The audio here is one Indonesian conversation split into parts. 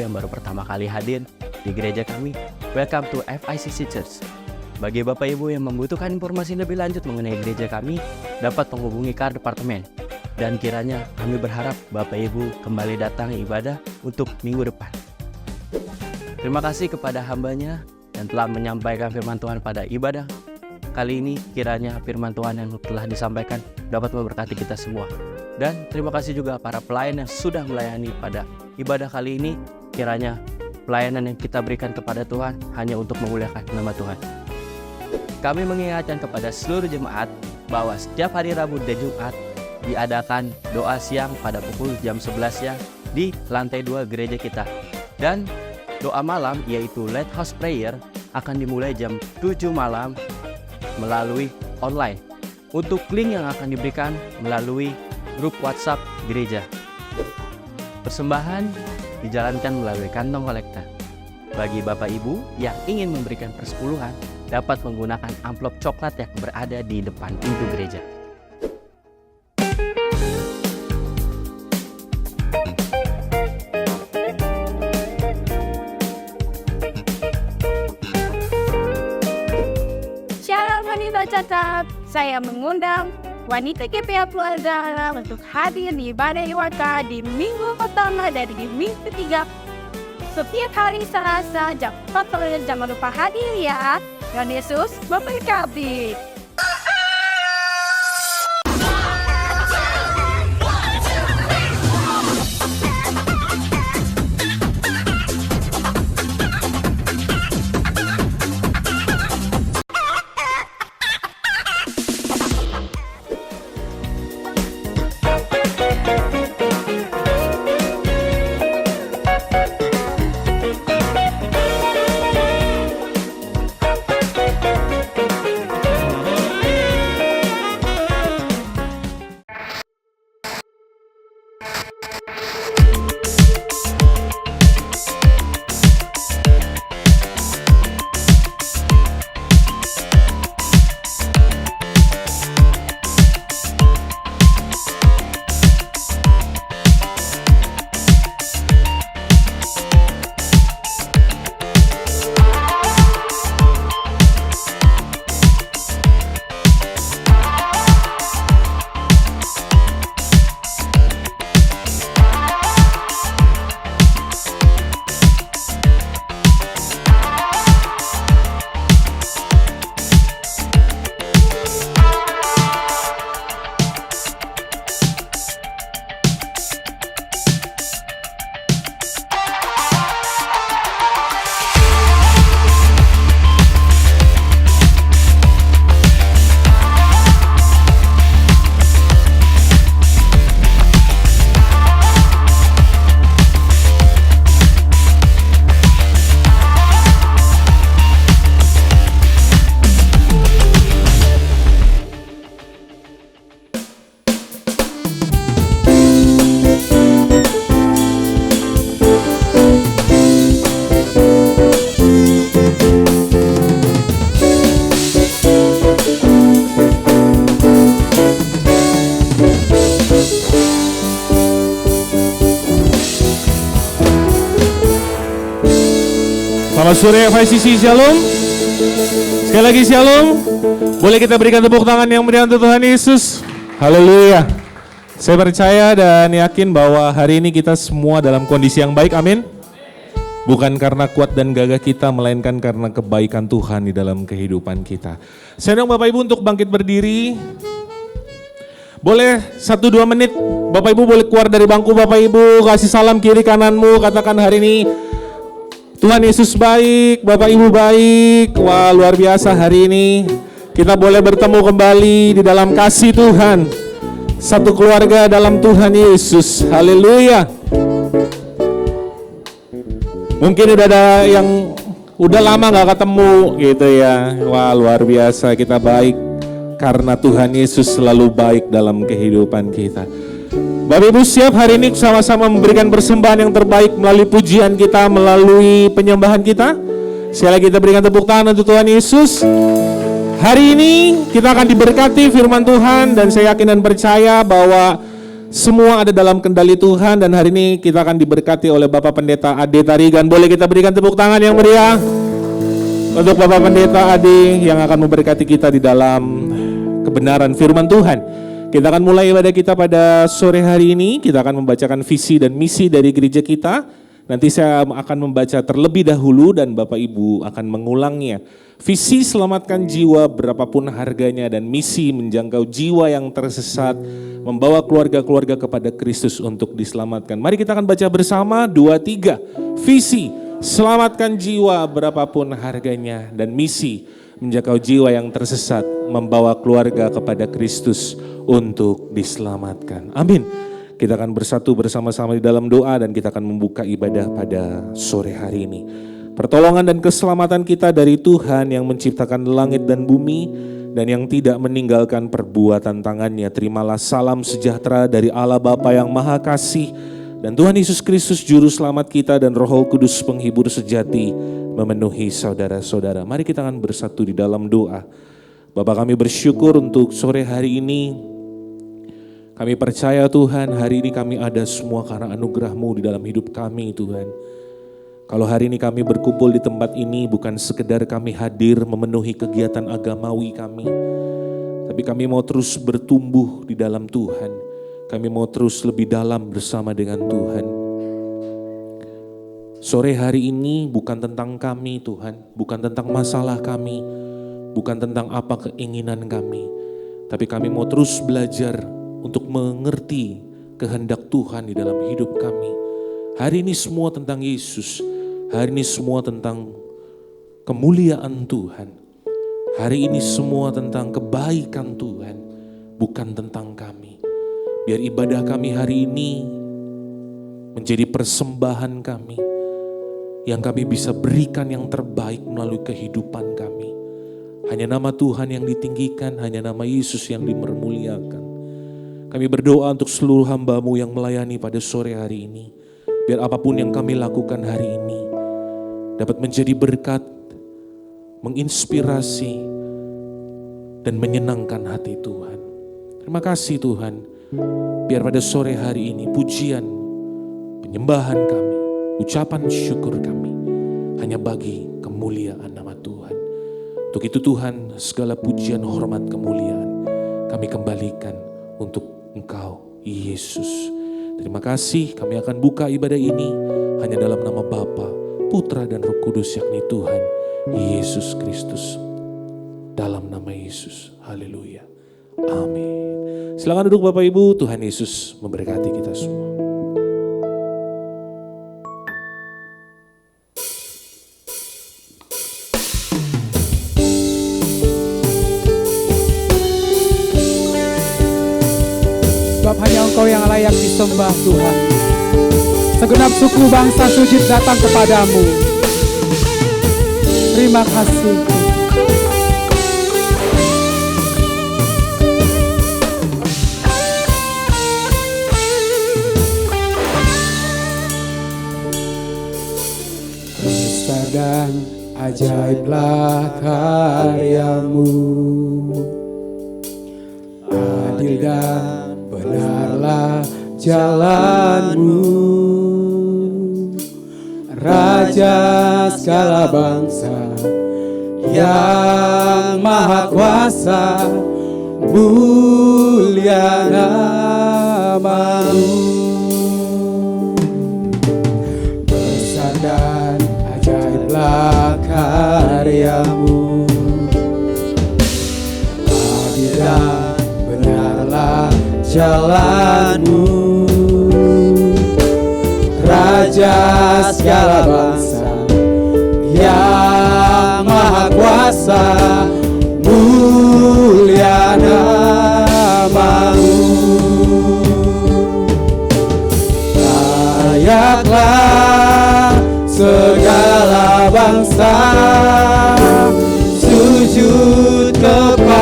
yang baru pertama kali hadir di gereja kami, welcome to FICC Church. Bagi Bapak Ibu yang membutuhkan informasi lebih lanjut mengenai gereja kami, dapat menghubungi KAR Departemen. Dan kiranya kami berharap Bapak Ibu kembali datang ibadah untuk minggu depan. Terima kasih kepada hambanya yang telah menyampaikan firman Tuhan pada ibadah kali ini. Kiranya firman Tuhan yang telah disampaikan dapat memberkati kita semua. Dan terima kasih juga para pelayan yang sudah melayani pada ibadah kali ini. Kiranya pelayanan yang kita berikan kepada Tuhan hanya untuk memuliakan nama Tuhan. Kami mengingatkan kepada seluruh jemaat bahwa setiap hari Rabu dan Jumat diadakan doa siang pada pukul jam 11 siang di lantai 2 gereja kita. Dan doa malam yaitu Late House Prayer akan dimulai jam 7 malam melalui online. Untuk link yang akan diberikan melalui grup WhatsApp gereja. Persembahan dijalankan melalui kantong kolektor. Bagi Bapak Ibu yang ingin memberikan persepuluhan, dapat menggunakan amplop coklat yang berada di depan pintu gereja. Shalom wanita catat, saya mengundang wanita GPA Keluarga untuk hadir di ibadah Iwaka di minggu pertama dari minggu ketiga setiap hari Selasa jam 4 sore. Jangan lupa hadir ya. Tuhan Yesus memberkati. Selamat sore FICC, Shalom. Sekali lagi Shalom. Boleh kita berikan tepuk tangan yang meriah untuk Tuhan Yesus. Haleluya. Saya percaya dan yakin bahwa hari ini kita semua dalam kondisi yang baik, amin. Bukan karena kuat dan gagah kita, melainkan karena kebaikan Tuhan di dalam kehidupan kita. Saya undang Bapak Ibu untuk bangkit berdiri. Boleh 1-2 menit, Bapak Ibu boleh keluar dari bangku Bapak Ibu, kasih salam kiri kananmu, katakan hari ini Tuhan Yesus baik, Bapak Ibu baik. Wah, luar biasa hari ini kita boleh bertemu kembali di dalam kasih Tuhan. Satu keluarga dalam Tuhan Yesus. Haleluya. Mungkin udah ada yang udah lama gak ketemu gitu ya. Wah, luar biasa, kita baik karena Tuhan Yesus selalu baik dalam kehidupan kita. Bapak Ibu siap hari ini sama-sama memberikan persembahan yang terbaik melalui pujian kita, melalui penyembahan kita. Sekali lagi kita berikan tepuk tangan untuk Tuhan Yesus. Hari ini kita akan diberkati firman Tuhan dan saya yakin dan percaya bahwa Semua ada dalam kendali Tuhan dan hari ini kita akan diberkati oleh Bapak Pendeta Ade Tarigan. Boleh kita berikan tepuk tangan yang meriah untuk Bapak Pendeta Ade yang akan memberkati kita di dalam kebenaran firman Tuhan. Kita akan mulai ibadah kita pada sore hari ini. Kita akan membacakan visi dan misi dari gereja kita. Nanti saya akan membaca terlebih dahulu dan Bapak Ibu akan mengulangnya. Visi selamatkan jiwa berapapun harganya dan misi menjangkau jiwa yang tersesat, membawa keluarga-keluarga kepada Kristus untuk diselamatkan. Mari kita akan baca bersama 2, 3. Visi selamatkan jiwa berapapun harganya dan misi menjangkau jiwa yang tersesat, membawa keluarga kepada Kristus untuk diselamatkan. Amin. Kita akan bersatu bersama-sama di dalam doa dan kita akan membuka ibadah pada sore hari ini. Pertolongan dan keselamatan kita dari Tuhan yang menciptakan langit dan bumi dan yang tidak meninggalkan perbuatan tangannya. Terimalah salam sejahtera dari Allah Bapa yang Maha Kasih dan Tuhan Yesus Kristus Juru Selamat kita dan Roh Kudus penghibur sejati memenuhi saudara-saudara. Mari kita akan bersatu di dalam doa. Bapa, kami bersyukur untuk sore hari ini. Kami percaya Tuhan, hari ini kami ada semua karena anugerah-Mu di dalam hidup kami Tuhan. Kalau hari ini kami berkumpul di tempat ini bukan sekedar kami hadir memenuhi kegiatan agamawi kami, tapi kami mau terus bertumbuh di dalam Tuhan. Kami mau terus lebih dalam bersama dengan Tuhan. Sore hari ini bukan tentang kami Tuhan, bukan tentang masalah kami, bukan tentang apa keinginan kami, tapi kami mau terus belajar untuk mengerti kehendak Tuhan di dalam hidup kami. Hari ini semua tentang Yesus. Hari ini semua tentang kemuliaan Tuhan. Hari ini semua tentang kebaikan Tuhan, bukan tentang kami. Biar ibadah kami hari ini menjadi persembahan kami, yang kami bisa berikan yang terbaik melalui kehidupan kami. Hanya nama Tuhan yang ditinggikan, hanya nama Yesus yang dipermuliakan. Kami berdoa untuk seluruh hamba-Mu yang melayani pada sore hari ini. Biar apapun yang kami lakukan hari ini dapat menjadi berkat, menginspirasi, dan menyenangkan hati Tuhan. Terima kasih Tuhan, biar pada sore hari ini pujian, penyembahan kami, ucapan syukur kami, hanya bagi kemuliaan nama Tuhan. Untuk itu Tuhan, segala pujian, hormat, kemuliaan kami kembalikan untuk Engkau, Yesus. Terima kasih, kami akan buka ibadah ini hanya dalam nama Bapa, Putra dan Roh Kudus, yakni Tuhan Yesus Kristus. Dalam nama Yesus, haleluya, amin. Silakan duduk Bapak Ibu, Tuhan Yesus memberkati kita semua. Sebab hanya Engkau yang layak disembah Tuhan. Segenap suku bangsa sujud datang kepadamu. Terima kasih. Besar dan ajaiblah karyamu, adil dan benarlah jalanmu. Raja segala bangsa yang maha kuasa, mulia nama-Mu. Besar dan ajaiblah karyamu, adil dan benarlah jalanmu. Raja segala bangsa yang maha kuasa, mulia nama-Mu. Layaklah segala bangsa sujud kepadamu.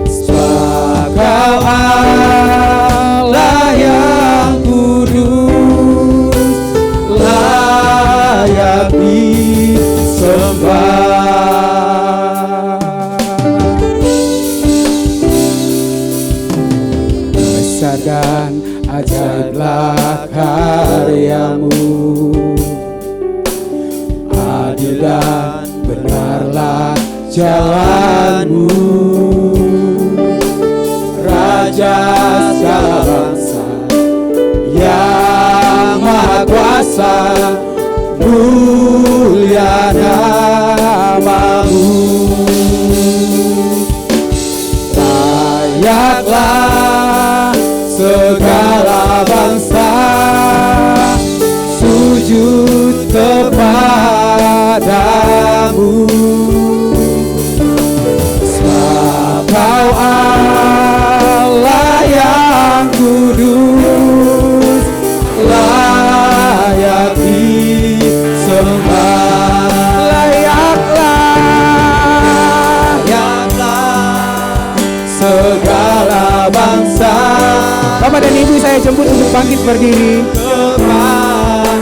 Sebab Kau Allah yang kudus, layak disembah. ajaiblah karyamu, adil dan benarlah jalanmu, Raja segala bangsa yang maha kuasa, mulia namamu. Layaklah segala bangsa sujud kepadamu, sebab Kau Allah yang kudus, layak disembah. Layaklah segala bangsa. Bapak dan Ibu saya jemput untuk bangkit berdiri kepadamu,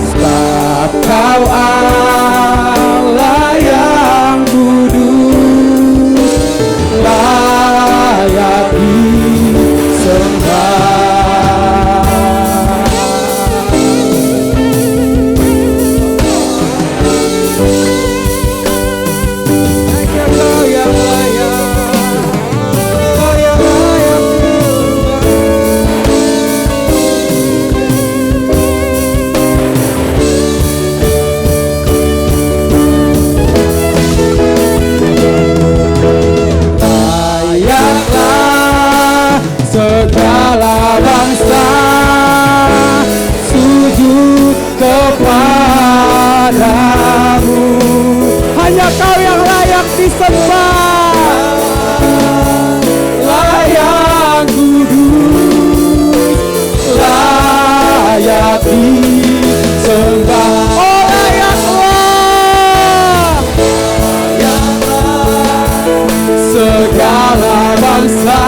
sebab Kau Allah yang kudus, layak disembah. Kau yang layak, Kau yang layak layaklah segala bangsa sujud kepadamu. Hanya Kau yang layak disembah, layak kudus, layak disembah. Oh layaklah segala bangsa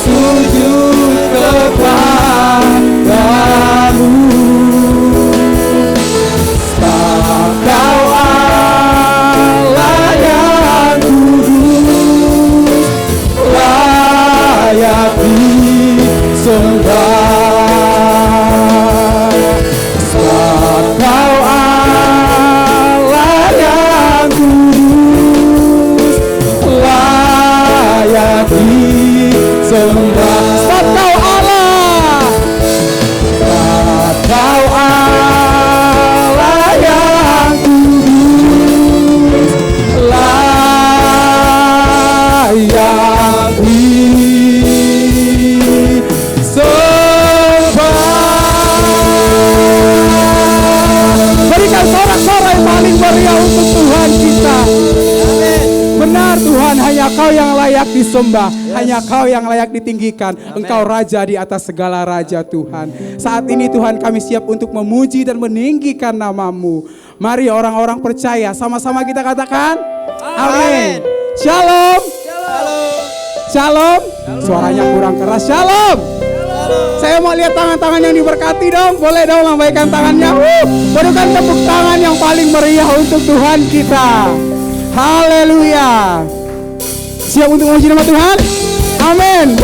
sujud kepadamu, sebab Kau Allah yang kudus, layak disembah. Sebab Kau Allah yang kudus, layak disembah. Sebab Kau Allah, sebab Kau Allah yang kudus, layak disembah. Berikan sorak-sorai yang paling meriah untuk Tuhan kita. Benar Tuhan, hanya Kau yang layak disembah, hanya Kau yang layak ditinggikan. Engkau Raja di atas segala raja Tuhan. Saat ini Tuhan kami siap untuk memuji dan meninggikan nama-Mu. Mari orang-orang percaya, sama-sama kita katakan amin. Shalom. Shalom. Suaranya kurang keras. Shalom. Saya mau lihat tangan-tangan yang diberkati dong. Boleh dong lambaikan tangannya. Berikan tepuk tangan yang paling meriah untuk Tuhan kita. Haleluya. Siap untuk memuji nama Tuhan? Amin.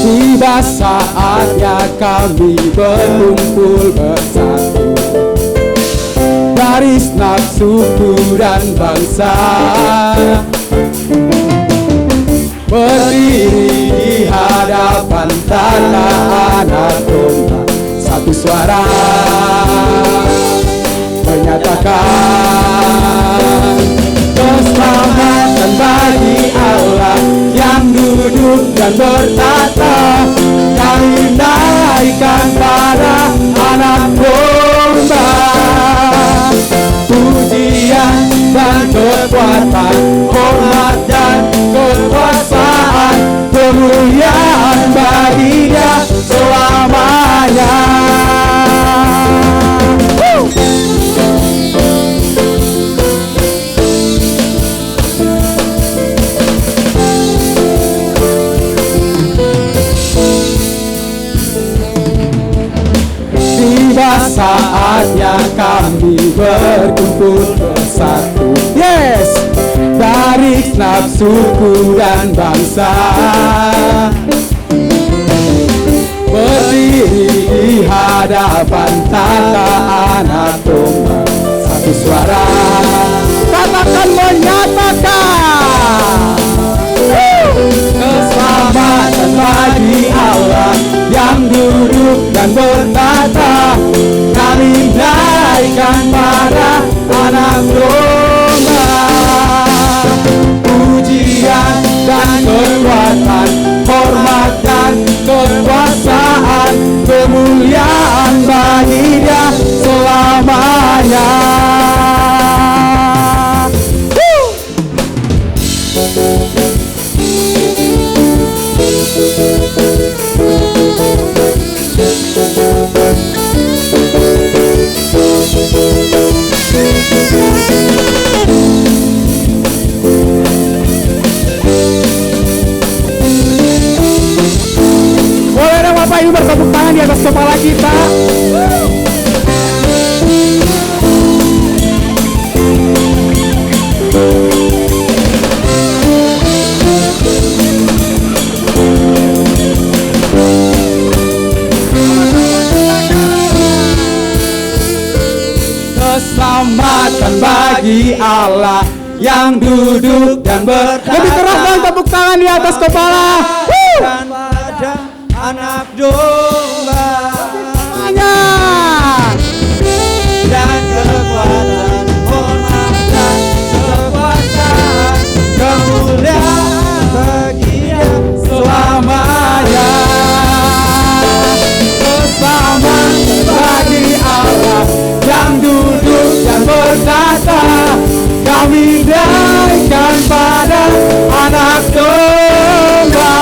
Tiba saatnya kami berkumpul bersatu dari segenap suku dan bangsa, berdiri di hadapan tanah anak domba, satu suara menyatakan keselamatan bagi Allah yang duduk dan bertata. Kami naikkan pada anak domba, pujian dan kekuatan, hormat dan kekuasaan, kemuliaan bagi Dia selamanya. saatnya kami berkumpul bersatu. Yes, dari segenap suku dan bangsa, berdiri di hadapan tata anak domba, satu suara katakan menyatakan keselamatan bagi Allah yang duduk dan bertata. Kami naikkan pada anak domba, pujian dan kekuatan, hormat dan kekuasaan, kemuliaan bagi Dia selamanya. Boleh dong Bapak Ibu bertepuk tangan di atas kepala kita. Keselamatan bagi Allah yang duduk dan bertata. Lebih keras dong tepuk tangan di atas kepala. Dan pada anak domba dan kekuatan, hormat dan kekuasaan, kemuliaan bagi Dia selamanya. Keselamatan bagi Allah yang duduk dan bertata. Kami naikkan pada anak domba,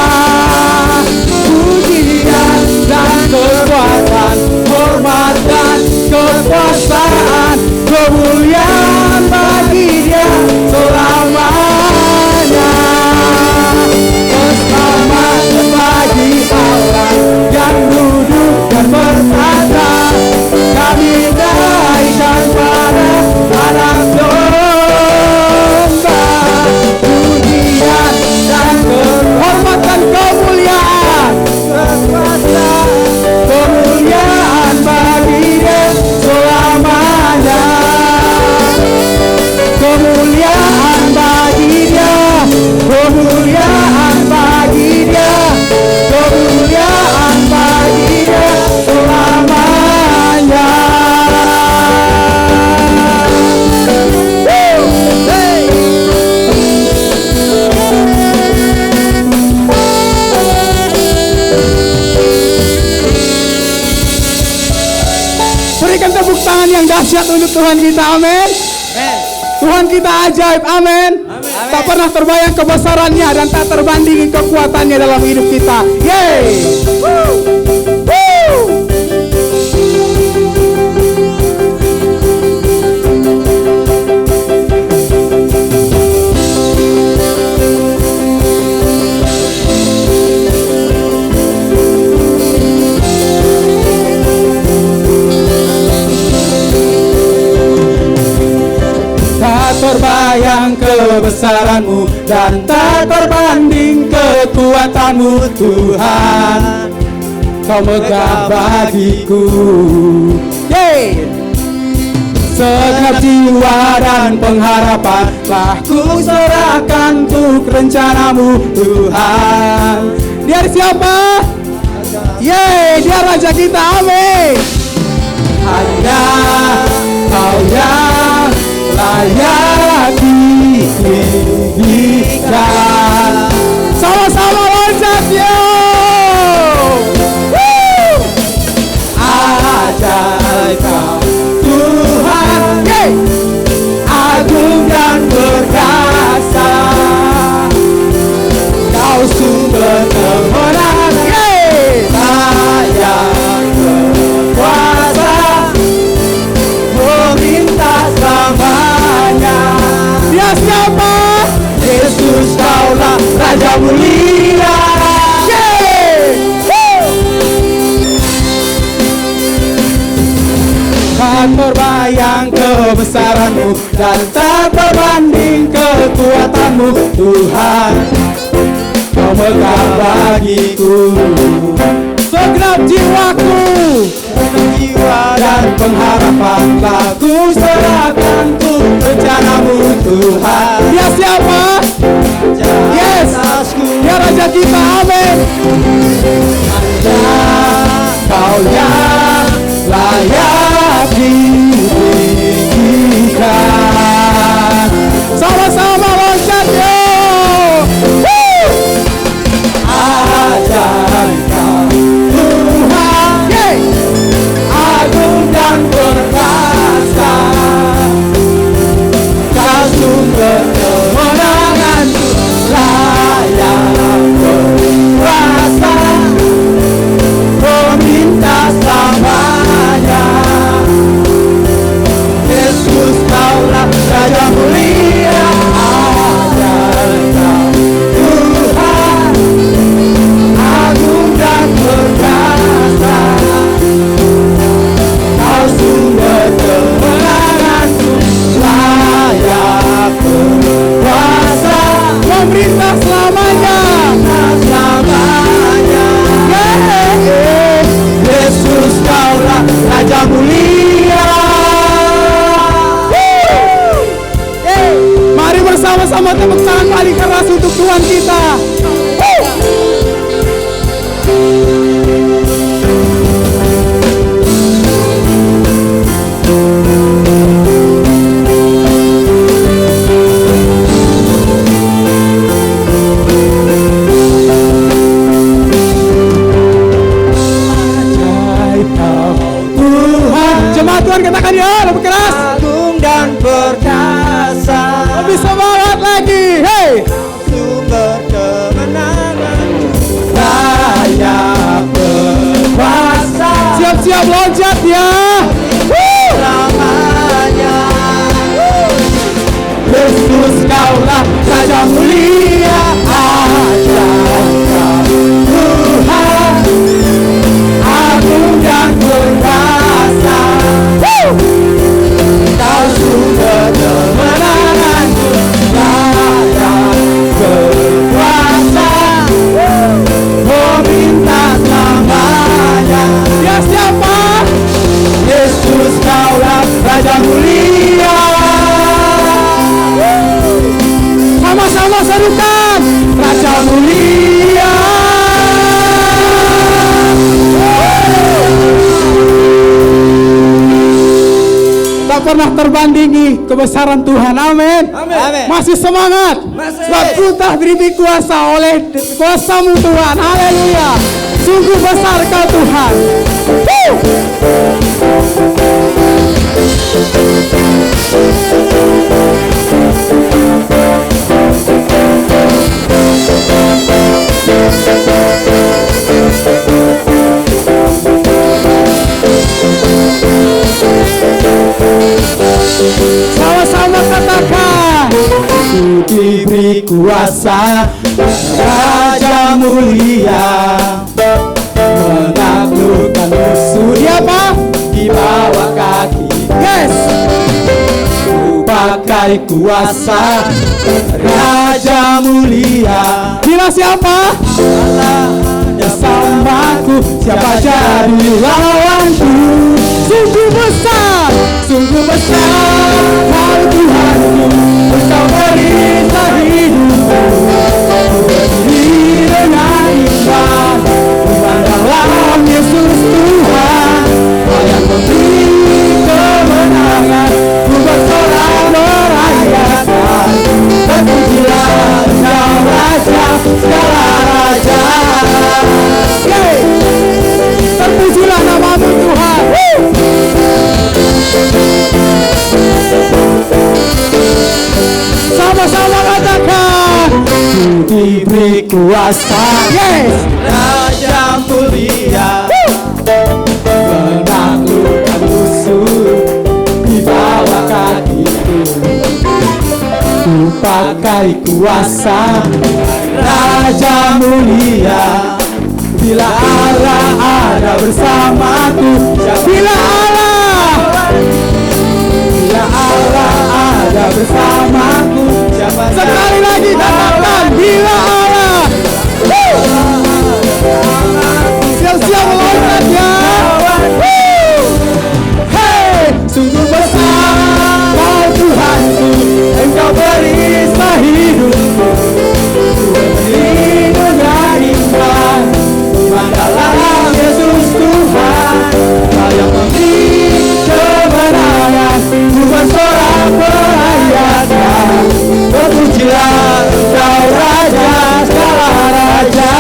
pujian dan kekuatan, hormat dan kekuasaan, kemuliaan bagi Dia selamanya. Keselamatan bagi Allah yang duduk dan bertata. Kami naikkan pada anak domba, pujian dan hormat dan kemuliaan, kemuliaan bagi Dia selamanya. Kemuliaan bagi Dia, kemuliaan bagi Dia, kemuliaan bagi Dia selamanya. Berikan tepuk tangan yang dahsyat untuk Tuhan kita, amin. Tuhan kita ajaib, amin. Tak pernah terbayang kebesarannya dan tak terbandingi kekuatannya dalam hidup kita. Yeay. Terbayang kebesaran-Mu dan tak terbanding kekuatan-Mu, Tuhan. Kau megah bagiku, yeay. Segenap jiwa dan pengharapan telah ku serahkan untuk rencana-Mu, Tuhan. Dia siapa? Yeay, Dia Raja kita, amin. Hanya Kau yang layak ditinggikan. Sama-sama loncat yo. Ajaib Kau Tuhan, yeay. Agung dan perkasa, Kau sumber kemenangan, yeay. Layak berkuasa, meminta selamanya. Dia siapa? Yesus Kau Tak terbayang kebesaran-Mu dan tak terbanding kekuatan-Mu, Tuhan. Kau megah bagiku segenap jiwaku, jiwa dan pengharapan telah ku serahkan untuk rencana-Mu, Tuhan. Dia siapa? Yes, Dia Raja kita, amin. Kau yang layak ditinggikan. Sama-sama loncat yo. Ajaib Kau Tuhan, agung dan perkasa. Kau sumber kemenangan, layak berkuasa, pemintas selamanya. Yesus Kaulah Raja mulia, ajaib Kau Tuhan, agung dan perkasa. Kau sumber kemenanganku, layak berkuasa, pemerintah selamanya, selamanya. Yesus Kaulah Raja mulia. Mari bersama-sama tepuk tangan paling keras untuk Tuhan kita. Ajaib Kau Tuhan. Jemaat Tuhan katakan ya lebih keras. Agung dan perkasa. Lebih semangat lagi. Hey. Sumber kemenangan, layak berkuasa. Siap-siap loncat ya. Selamanya. Yesus Kaulah Raja mulia, ajaib Kau Tuhan, agung dan perkasa. Kau sumber kemenanganku, layak berkuasa, pemintas selamanya. Dia siapa? Yesus Kaulah Raja mulia. Sama-sama serukan, Raja mulia. Tak pernah terbandingi kebesaran Tuhan, amin. Amin. Masih semangat, sebab ku telah diberi kuasa oleh kuasa-Mu Tuhan, haleluya. Sungguh besar Kau Tuhan. Sama-sama katakan, ku diberi kuasa, Raja mulia, menaklukkan musuh. Dia apa? Di bawah kaki. Yes. Ku pakai kuasa, Raja mulia. Bila siapa? Bersamaku, siapa jadi lawanku? Sungguh besar, sungguh besar Kau Tuhanku. Engkau perintah hidupku, ku berdiri dengan iman. Memandanglah Yesus Tuhan, Kau yang memberi kemenangan. Ku bersorak merayakan, terpujilah Engkau Raja segala raja. Terpujilah nama-Mu Tuhan. Sama-sama katakan, ku diberi kuasa. Yes. Raja mulia, menaklukkan musuh di bawah kakiku. Ku pakai kuasa, Raja mulia. Bila Allah ada bersamaku, bila Allah Sungguh besar Kau Tuhanku, Engkau perisai hidupku. Dengan iman, iman dalam Yesus Tuhan. Kau yang memberi kemenangan, bukan seorang perayakan. Terpujilah Engkau Raja segala raja.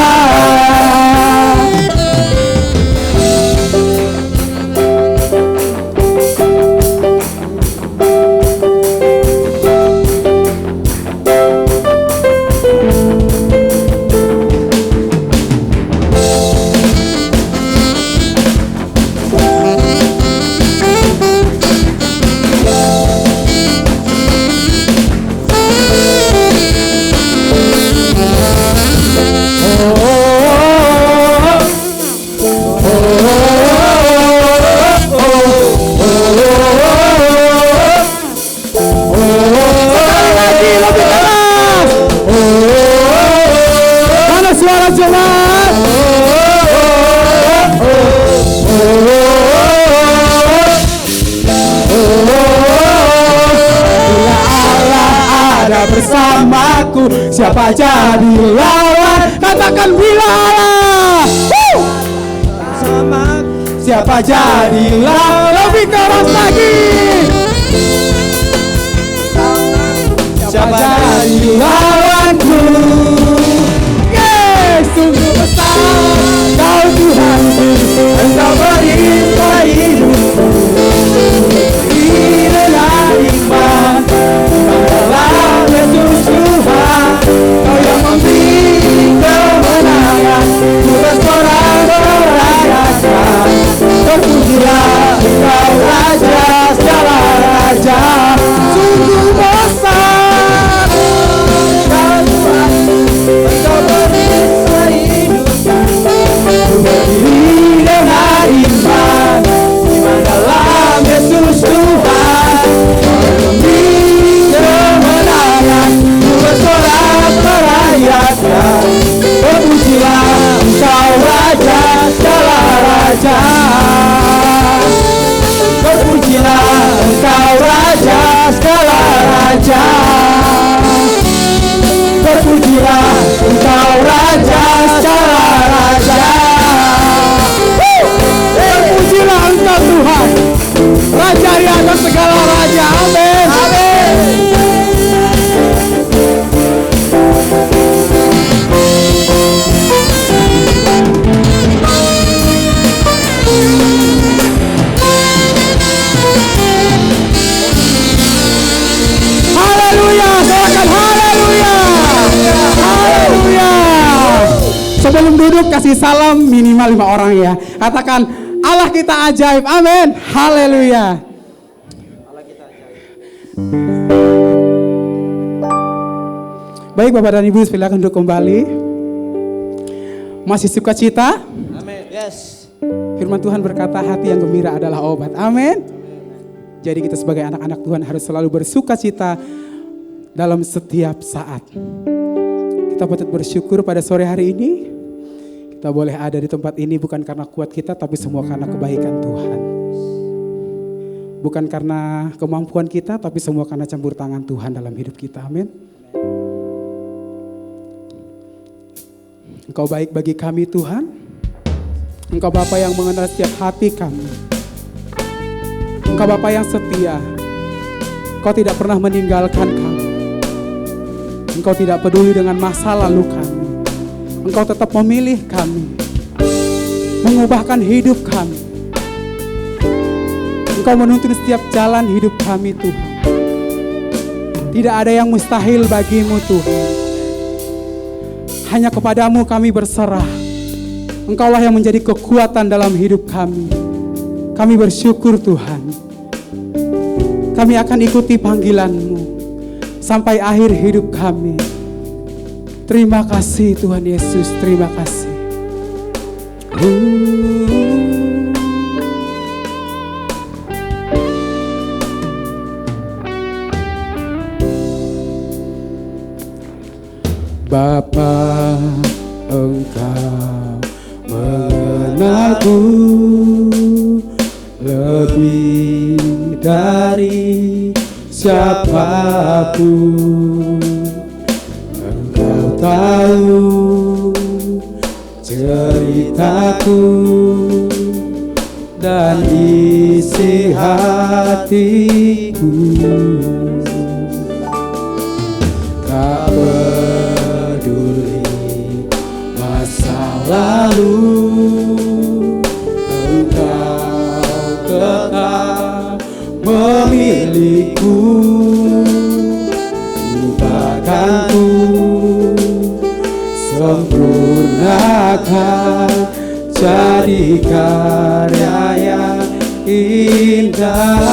Bersamaku, siapa jadi lawan? Katakan bila Allah bersamaku, siapa jadi lawan? Lebih keras lagi. Siapa jadi lawanku? Yes, sungguh besar Kau Tuhanku, Engkau berikan hidupku. Dengan iman, iman dalam Yesus Tuhan. Kau yang memberi kemenangan, bukan seorang perayakan. Terpujilah Engkau Raja segala raja. Sungguh besar Kau Tuhan, Engkau berikan hidupku. Berdiri dengan iman, iman dalam Yesus Tuhan. Kau yang memberi kemenangan, bukan seorang perayakan. Terpujilah Engkau Raja segala raja. Terpujilah Engkau Raja segala raja. Terpujilah Engkau Raja segala raja. Terpujilah Engkau Tuhan, Raja di atas segala raja. Amin. Amin. Haleluya, silakan haleluya. Haleluya. Sebelum duduk kasih salam minimal 5 orang ya. Katakan Allah kita ajaib. Amin. Haleluya. Baik Bapak dan Ibu, silakan duduk kembali. Masih sukacita? Amin. Yes. Firman Tuhan berkata hati yang gembira adalah obat. Amin. Jadi kita sebagai anak-anak Tuhan harus selalu bersukacita dalam setiap saat. Kita patut bersyukur pada sore hari ini. Kita boleh ada di tempat ini bukan karena kuat kita, tapi semua karena kebaikan Tuhan. Bukan karena kemampuan kita, tapi semua karena campur tangan Tuhan dalam hidup kita. Amin. Engkau baik bagi kami Tuhan. Engkau Bapa yang mengenal setiap hati kami. Engkau Bapa yang setia. Engkau tidak pernah meninggalkan kami. Engkau tidak peduli dengan masa lalu kami. Engkau tetap memilih kami, mengubahkan hidup kami. Engkau menuntun setiap jalan hidup kami Tuhan. Tidak ada yang mustahil bagimu Tuhan. Hanya kepadamu kami berserah. Engkaulah yang menjadi kekuatan dalam hidup kami. Kami bersyukur Tuhan. Kami akan ikuti panggilan-Mu sampai akhir hidup kami. Terima kasih Tuhan Yesus, terima kasih. Bapa, Engkau mengenalku lebih dari siapapun. Engkau tahu ceritaku dan isi hatiku. Tak peduli masa lalu, Engkau tetap memilikiku. Lupakanku, sempurnakan, jadi karya yang indah.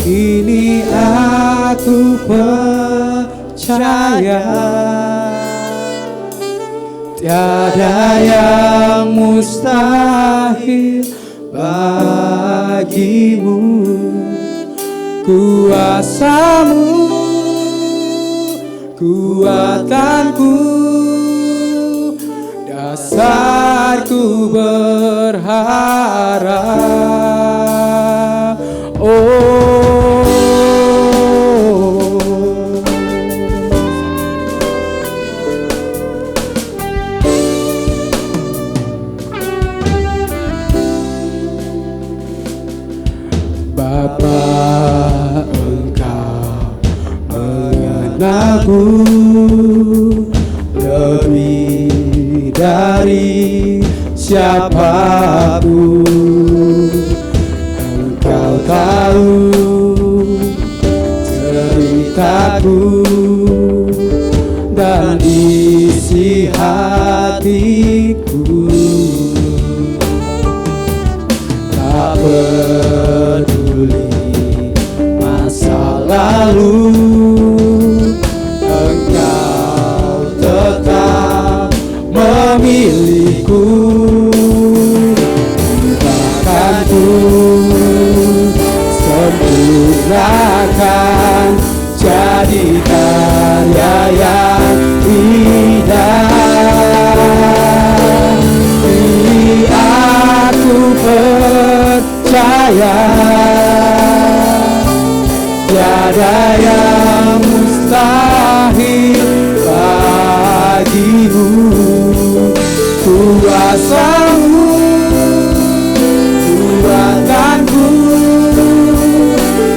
Kini aku percaya tiada yang mustahil bagimu. Kuasamu, kuatanku, dasarku berharap. Bapa, Engkau mengenalku lebih dari siapapun. Engkau tahu ceritaku dan isi hatiku. Tak peduli masa lalu, Engkau tetap memilikiku. Lupakanku, sempurnakan, jadi karya yang indah. Kini aku percaya tiada yang mustahil bagimu. Kuasamu, kuatanku,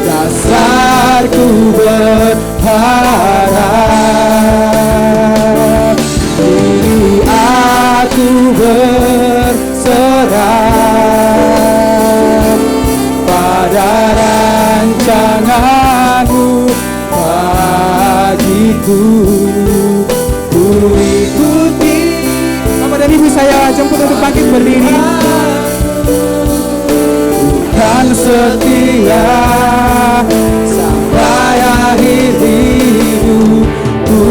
dasarku berharap. Kini aku berserah pada rancanganmu bagiku. Ku ikuti. Bapak dan Ibu saya jemput untuk bangkit berdiri. Tuhan setia sampai akhir hidupku.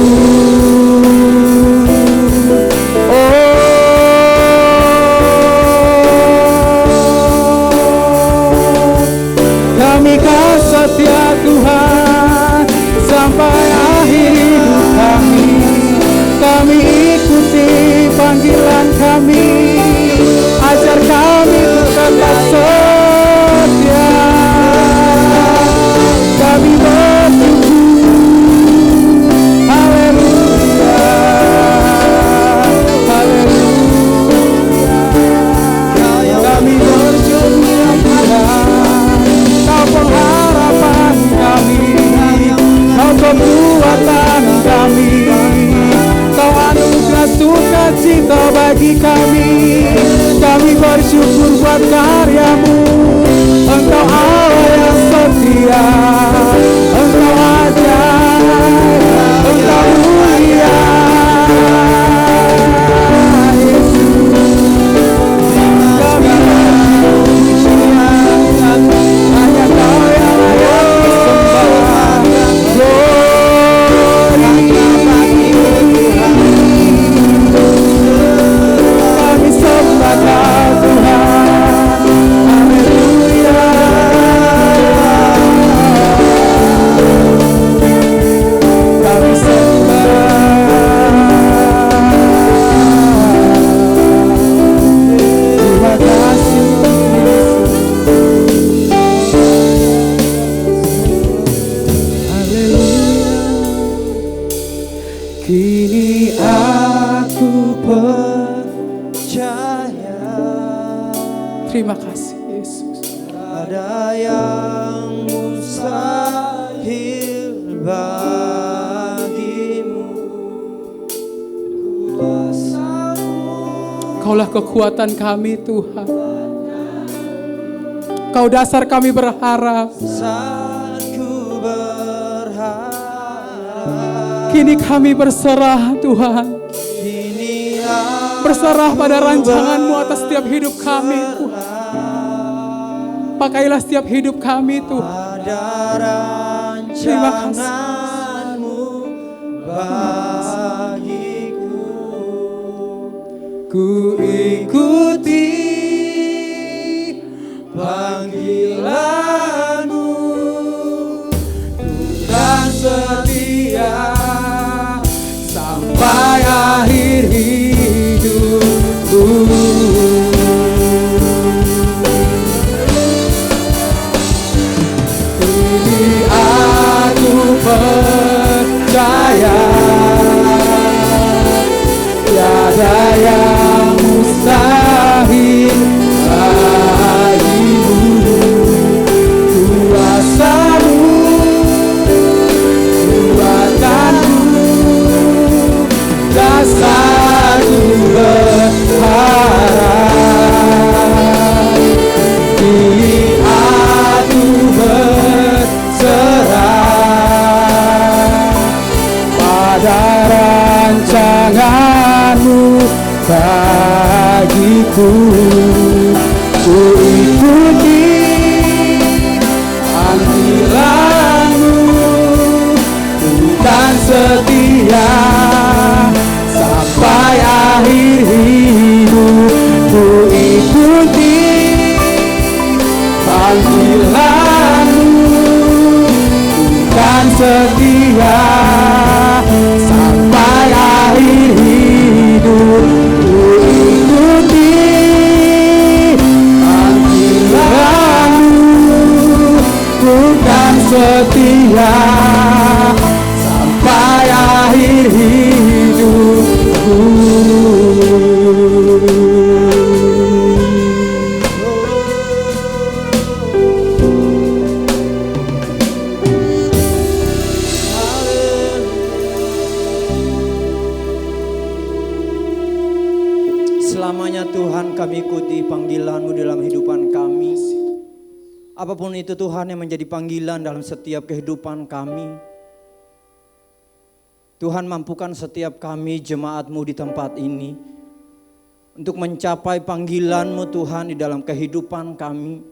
Kami kau setia Tuhan sampai akhir hidup kami. Kami ikuti panggilan kami, ajar kami untuk tetap setia. Kami bersyukur, haleluya, haleluya. Kami bersyukur Tuhan, Kau pengharapan kami. yang mustahil bagimu. Kaulah kekuatan kami Tuhan. Kau dasar kami berharap. Saat ku berharap, Kini kami berserah Tuhan. kini Berserah pada rancangan-Mu atas setiap hidup kami Tuhan. Pakailah setiap hidup kami Tuhan. ada Terima kasih. rancangan-Mu bagiku. Ku ikuti panggilan-Mu, ku kan setia sampai akhir hidupku. Ini aku percaya, tiada yang mustahil bagimu. Kuasa-Mu, kekuatan-Mu, dasar-Ku berharap. Kini aku berserah pada rancangan-Mu bagiku. Ku ikuti panggilan-Mu, ku kan setia sampai akhir hidup. Ku ikuti panggilan-Mu, ku kan setia sampai akhir hidup. Ku ikuti panggilan-Mu, ku kan setia sampai akhir hidupku. Selamanya Tuhan kami ikuti panggilan-Mu dalam kehidupan kami. Apapun itu Tuhan yang menjadi panggilan dalam setiap kehidupan kami. Tuhan mampukan setiap kami jemaat-Mu di tempat ini untuk mencapai panggilan-Mu Tuhan di dalam kehidupan kami.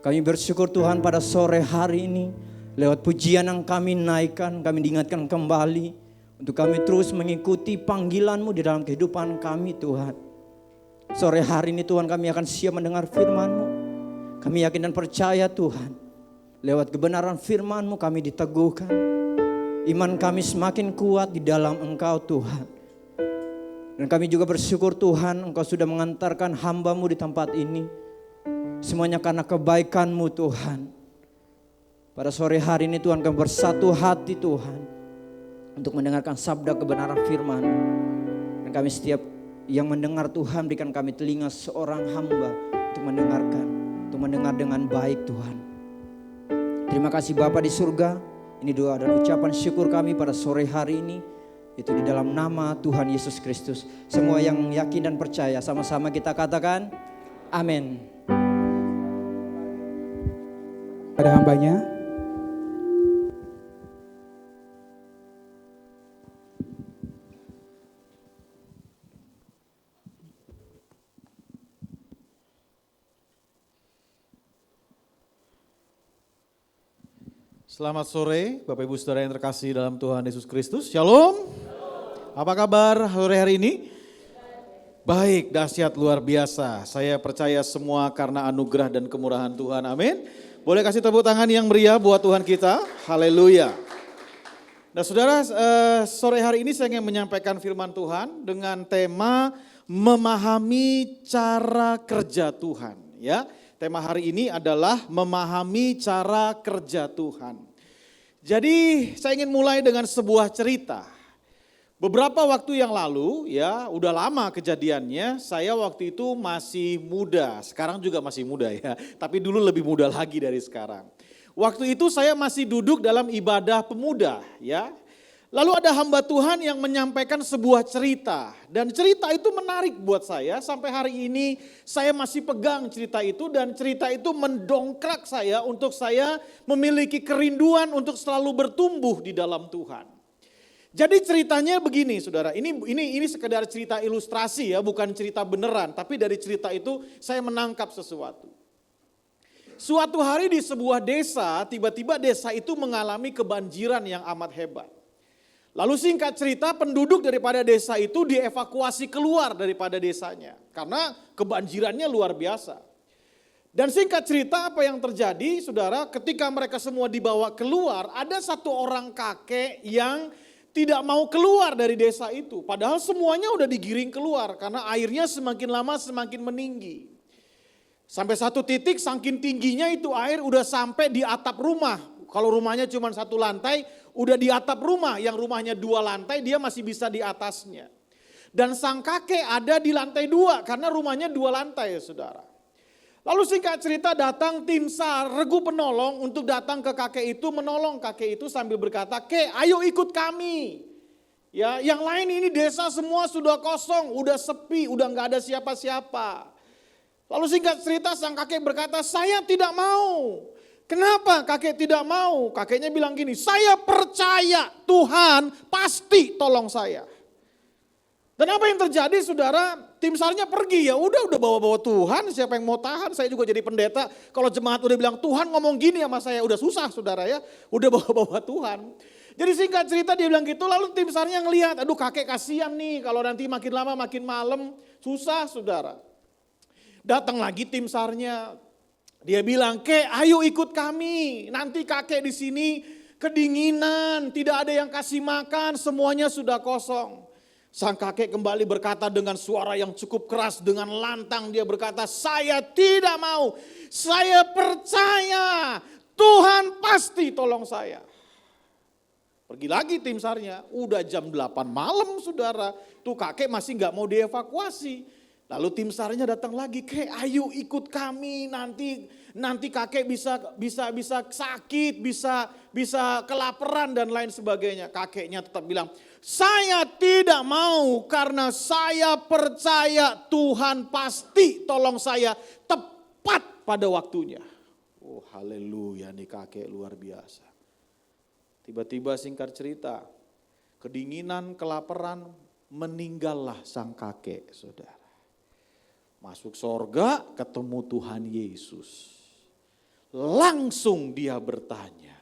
Kami bersyukur Tuhan pada sore hari ini lewat pujian yang kami naikkan, kami diingatkan kembali untuk kami terus mengikuti panggilan-Mu di dalam kehidupan kami Tuhan. Sore hari ini Tuhan kami akan siap mendengar firman-Mu. Kami yakin dan percaya Tuhan, lewat kebenaran firman-Mu kami diteguhkan. Iman kami semakin kuat di dalam Engkau Tuhan. Dan kami juga bersyukur Tuhan Engkau sudah mengantarkan hamba-Mu di tempat ini. Semuanya karena kebaikan-Mu Tuhan. Pada sore hari ini Tuhan kami bersatu hati Tuhan untuk mendengarkan sabda kebenaran firman. Dan kami setiap yang mendengar Tuhan berikan kami telinga seorang hamba untuk mendengarkan, untuk mendengar dengan baik Tuhan. Terima kasih Bapa di surga. Ini doa dan ucapan syukur kami pada sore hari ini. Itu di dalam nama Tuhan Yesus Kristus. Semua yang yakin dan percaya sama-sama kita katakan amin. Ada hambanya. Selamat sore Bapak Ibu Saudara yang terkasih dalam Tuhan Yesus Kristus. Shalom. Apa kabar sore hari ini? Baik, dahsyat luar biasa. Saya percaya semua karena anugerah dan kemurahan Tuhan. Amin. Boleh kasih tepuk tangan yang meriah buat Tuhan kita. Haleluya. Nah saudara, sore hari ini saya ingin menyampaikan firman Tuhan dengan tema memahami cara kerja Tuhan. Ya, tema hari ini adalah memahami cara kerja Tuhan. Jadi saya ingin mulai dengan sebuah cerita. Beberapa waktu yang lalu ya, udah lama kejadiannya, saya waktu itu masih muda, sekarang juga masih muda ya, tapi dulu lebih muda lagi dari sekarang. Waktu itu saya masih duduk dalam ibadah pemuda ya. Lalu ada hamba Tuhan yang menyampaikan sebuah cerita dan cerita itu menarik buat saya sampai hari ini saya masih pegang cerita itu dan cerita itu mendongkrak saya untuk saya memiliki kerinduan untuk selalu bertumbuh di dalam Tuhan. Jadi ceritanya begini saudara, ini sekedar cerita ilustrasi ya, bukan cerita beneran, tapi dari cerita itu saya menangkap sesuatu. Suatu hari di sebuah desa, tiba-tiba desa itu mengalami kebanjiran yang amat hebat. Lalu singkat cerita penduduk daripada desa itu dievakuasi keluar daripada desanya. Karena kebanjirannya luar biasa. Dan singkat cerita apa yang terjadi saudara, ketika mereka semua dibawa keluar, ada satu orang kakek yang tidak mau keluar dari desa itu. Padahal semuanya udah digiring keluar karena airnya semakin lama semakin meninggi. Sampai satu titik saking tingginya itu air udah sampai di atap rumah. Kalau rumahnya cuma satu lantai, udah di atap rumah. Yang rumahnya 2 lantai, dia masih bisa di atasnya. Dan sang kakek ada di lantai 2 karena rumahnya 2 lantai saudara. Lalu singkat cerita datang tim SAR, regu penolong untuk datang ke kakek itu, menolong kakek itu sambil berkata, "Kek, ayo ikut kami." Ya, yang lain ini desa semua sudah kosong, udah sepi, udah nggak ada siapa-siapa. Lalu singkat cerita sang kakek berkata, "Saya tidak mau." Kenapa kakek tidak mau? Kakeknya bilang gini, "Saya percaya Tuhan pasti tolong saya." Dan apa yang terjadi saudara? Tim SAR-nya pergi, ya udah bawa-bawa Tuhan, siapa yang mau tahan? Saya juga jadi pendeta, kalau jemaat udah bilang Tuhan ngomong gini sama saya, udah susah saudara ya, udah bawa-bawa Tuhan. Jadi singkat cerita dia bilang gitu, lalu tim SAR-nya ngelihat, aduh kakek kasihan nih kalau nanti makin lama makin malam, susah saudara. Datang lagi tim SAR-nya, dia bilang, "Kek, ayo ikut kami. Nanti kakek di sini kedinginan, tidak ada yang kasih makan, semuanya sudah kosong." Sang kakek kembali berkata dengan suara yang cukup keras, dengan lantang dia berkata, "Saya tidak mau. Saya percaya Tuhan pasti tolong saya." Pergi lagi tim SAR-nya, udah jam 8 malam saudara, tuh kakek masih gak mau dievakuasi. Lalu tim SAR-nya datang lagi, "Kek, ayo ikut kami, nanti kakek bisa sakit, bisa kelaparan dan lain sebagainya." Kakeknya tetap bilang, "Saya tidak mau karena saya percaya Tuhan pasti tolong saya tepat pada waktunya." Oh haleluya, nih kakek luar biasa. Tiba-tiba singkat cerita, kedinginan, kelaparan, meninggallah sang kakek saudara. Masuk sorga, ketemu Tuhan Yesus. Langsung dia bertanya,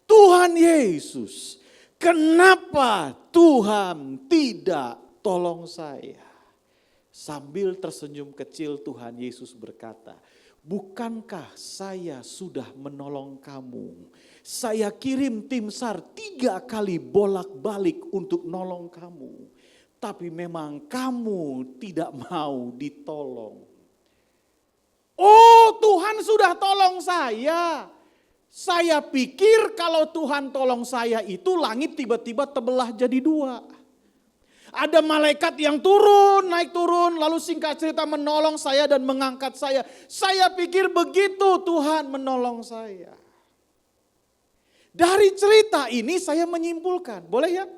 "Tuhan Yesus, kenapa Tuhan tidak tolong saya?" Sambil tersenyum kecil Tuhan Yesus berkata, "Bukankah saya sudah menolong kamu? Saya kirim tim SAR 3 kali bolak-balik untuk nolong kamu. Tapi memang kamu tidak mau ditolong." Oh, Tuhan sudah tolong saya. Saya pikir kalau Tuhan tolong saya itu langit tiba-tiba terbelah jadi 2. Ada malaikat yang naik turun, lalu singkat cerita menolong saya dan mengangkat saya. Saya pikir begitu Tuhan menolong saya. Dari cerita ini saya menyimpulkan, boleh ya?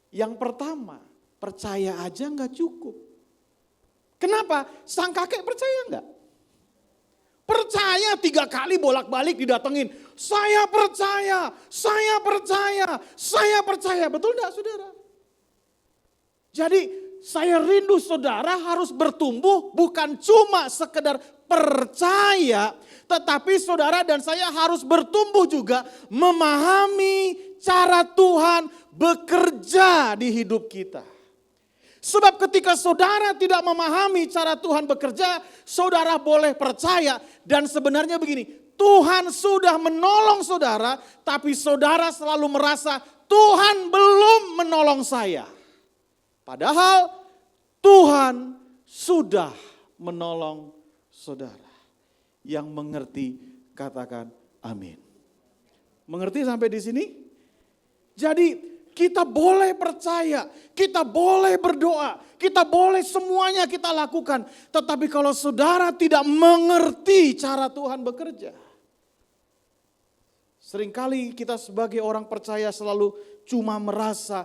Yang pertama, percaya aja nggak cukup. Kenapa? Sang kakek percaya nggak? Percaya 3 kali bolak-balik didatengin. Saya percaya, saya percaya, saya percaya. Betul enggak saudara? Jadi saya rindu saudara harus bertumbuh bukan cuma sekedar percaya. Tetapi saudara dan saya harus bertumbuh juga memahami cara Tuhan bekerja di hidup kita. Sebab ketika saudara tidak memahami cara Tuhan bekerja, saudara boleh percaya dan sebenarnya begini, Tuhan sudah menolong saudara, tapi saudara selalu merasa Tuhan belum menolong saya. Padahal Tuhan sudah menolong saudara. Yang mengerti katakan amin. Mengerti sampai di sini? Jadi kita boleh percaya, kita boleh berdoa, kita boleh semuanya kita lakukan. Tetapi kalau saudara tidak mengerti cara Tuhan bekerja, seringkali kita sebagai orang percaya selalu cuma merasa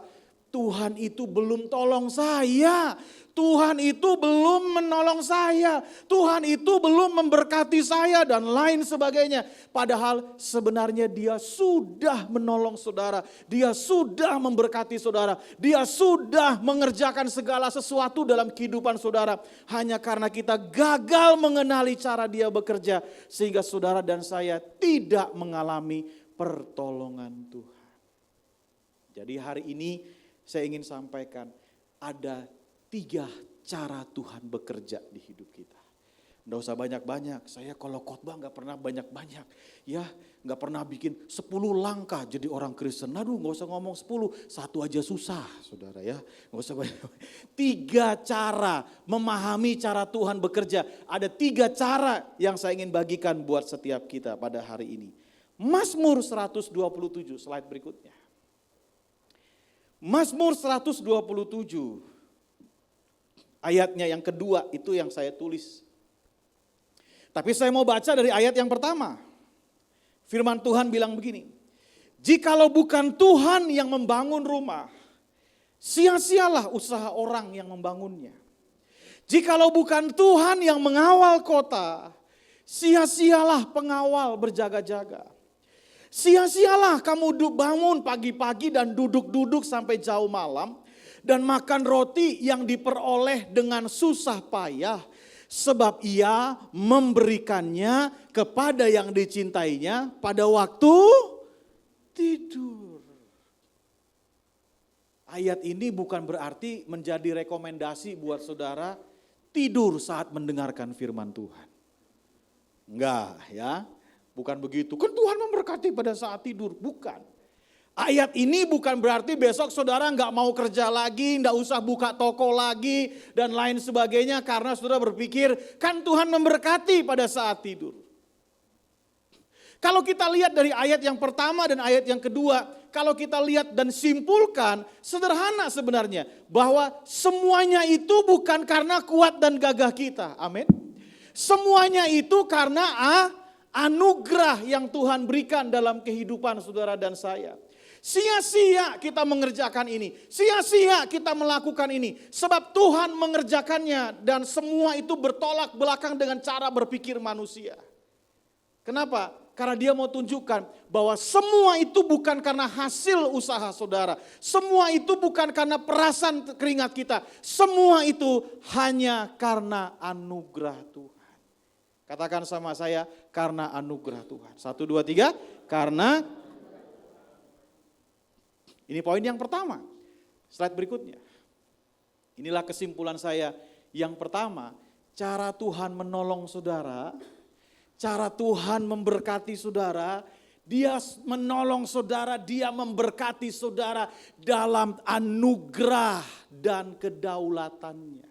Tuhan itu belum tolong saya, Tuhan itu belum menolong saya, Tuhan itu belum memberkati saya dan lain sebagainya. Padahal sebenarnya Dia sudah menolong saudara, Dia sudah memberkati saudara, Dia sudah mengerjakan segala sesuatu dalam kehidupan saudara. Hanya karena kita gagal mengenali cara Dia bekerja sehingga saudara dan saya tidak mengalami pertolongan Tuhan. Jadi hari ini saya ingin sampaikan ada 3 cara Tuhan bekerja di hidup kita. Nggak usah banyak-banyak, saya kalau khotbah nggak pernah banyak-banyak. Ya, nggak pernah bikin 10 langkah jadi orang Kristen. Aduh, nggak usah ngomong 10, 1 aja susah saudara ya. Nggak usah banyak. 3 cara memahami cara Tuhan bekerja. Ada 3 cara yang saya ingin bagikan buat setiap kita pada hari ini. Mazmur 127, slide berikutnya. Mazmur 127, ayatnya yang kedua itu yang saya tulis. Tapi saya mau baca dari ayat yang pertama. Firman Tuhan bilang begini, jikalau bukan Tuhan yang membangun rumah, sia-sialah usaha orang yang membangunnya. Jikalau bukan Tuhan yang mengawal kota, sia-sialah pengawal berjaga-jaga. Sia-sialah kamu bangun pagi-pagi dan duduk-duduk sampai jauh malam dan makan roti yang diperoleh dengan susah payah sebab Ia memberikannya kepada yang dicintainya pada waktu tidur. Ayat ini bukan berarti menjadi rekomendasi buat saudara tidur saat mendengarkan firman Tuhan. Enggak ya. Bukan begitu, kan Tuhan memberkati pada saat tidur, bukan. Ayat ini bukan berarti besok saudara nggak mau kerja lagi, nggak usah buka toko lagi, dan lain sebagainya karena saudara berpikir, kan Tuhan memberkati pada saat tidur. Kalau kita lihat dari ayat yang pertama dan ayat yang kedua, kalau kita lihat dan simpulkan, sederhana sebenarnya, bahwa semuanya itu bukan karena kuat dan gagah kita, amin. Semuanya itu karena anugerah yang Tuhan berikan dalam kehidupan saudara dan saya. Sia-sia kita mengerjakan ini, sia-sia kita melakukan ini. Sebab Tuhan mengerjakannya dan semua itu bertolak belakang dengan cara berpikir manusia. Kenapa? Karena Dia mau tunjukkan bahwa semua itu bukan karena hasil usaha saudara. Semua itu bukan karena perasan keringat kita. Semua itu hanya karena anugerah Tuhan. Katakan sama saya, karena anugerah Tuhan. 1, 2, 3, karena. Ini poin yang pertama. Slide berikutnya. Inilah kesimpulan saya. Yang pertama, cara Tuhan menolong saudara, cara Tuhan memberkati saudara, Dia menolong saudara, Dia memberkati saudara dalam anugerah dan kedaulatannya.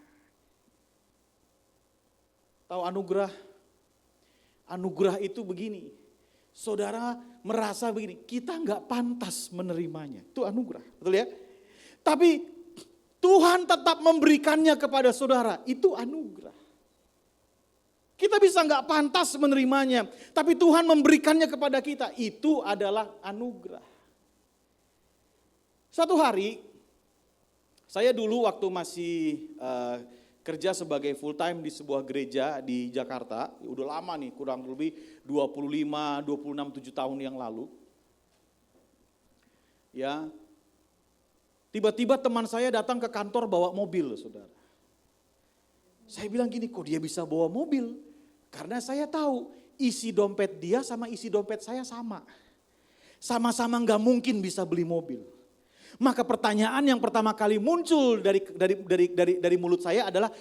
Tahu anugerah? Anugerah itu begini, saudara merasa begini, kita nggak pantas menerimanya, itu anugerah, betul ya? Tapi Tuhan tetap memberikannya kepada saudara, itu anugerah. Kita bisa nggak pantas menerimanya, tapi Tuhan memberikannya kepada kita, itu adalah anugerah. Suatu hari, saya dulu waktu masih kerja sebagai full time di sebuah gereja di Jakarta, udah lama nih, kurang lebih 26, 7 tahun yang lalu. Ya, tiba-tiba teman saya datang ke kantor bawa mobil, saudara. Saya bilang gini, kok dia bisa bawa mobil? Karena saya tahu isi dompet dia sama isi dompet saya sama. Sama-sama nggak mungkin bisa beli mobil. Maka pertanyaan yang pertama kali muncul dari mulut saya adalah,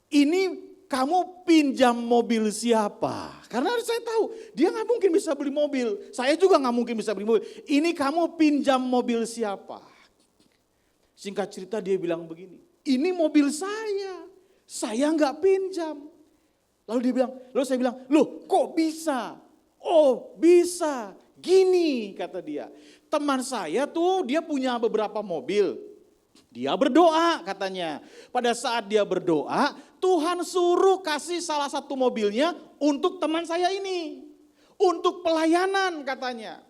ini kamu pinjam mobil siapa? Karena saya tahu dia nggak mungkin bisa beli mobil. Saya juga nggak mungkin bisa beli mobil. Ini kamu pinjam mobil siapa? Singkat cerita dia bilang begini, ini mobil saya nggak pinjam. Lalu saya bilang, loh kok bisa? Oh bisa. Gini kata dia, teman saya tuh dia punya beberapa mobil. Dia berdoa katanya. Pada saat dia berdoa, Tuhan suruh kasih salah satu mobilnya untuk teman saya ini. Untuk pelayanan katanya.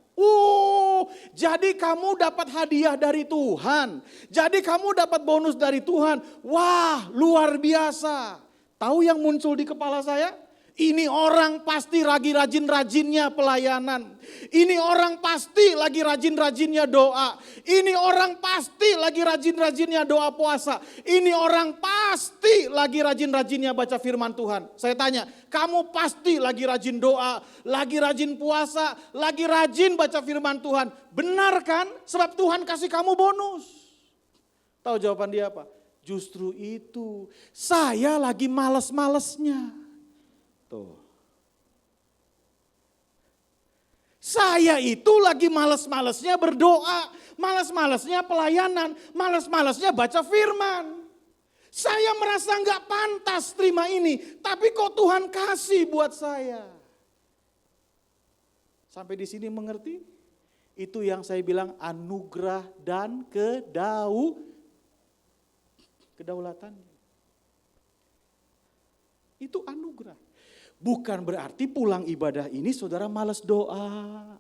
Jadi kamu dapat hadiah dari Tuhan. Jadi kamu dapat bonus dari Tuhan. Wah, luar biasa. Tahu yang muncul di kepala saya? Ini orang pasti lagi rajin-rajinnya pelayanan. Ini orang pasti lagi rajin-rajinnya doa. Ini orang pasti lagi rajin-rajinnya doa puasa. Ini orang pasti lagi rajin-rajinnya baca firman Tuhan. Saya tanya, kamu pasti lagi rajin doa, lagi rajin puasa, lagi rajin baca firman Tuhan. Benar kan? Sebab Tuhan kasih kamu bonus. Tahu jawaban dia apa? Justru itu, saya lagi males-malesnya. Tuh. Saya itu lagi males-malesnya berdoa, males-malesnya pelayanan, males-malesnya baca firman. Saya merasa nggak pantas terima ini, tapi kok Tuhan kasih buat saya. Sampai di sini mengerti? Itu yang saya bilang anugerah dan kedaulatan. Itu anugerah. Bukan berarti pulang ibadah ini saudara malas doa,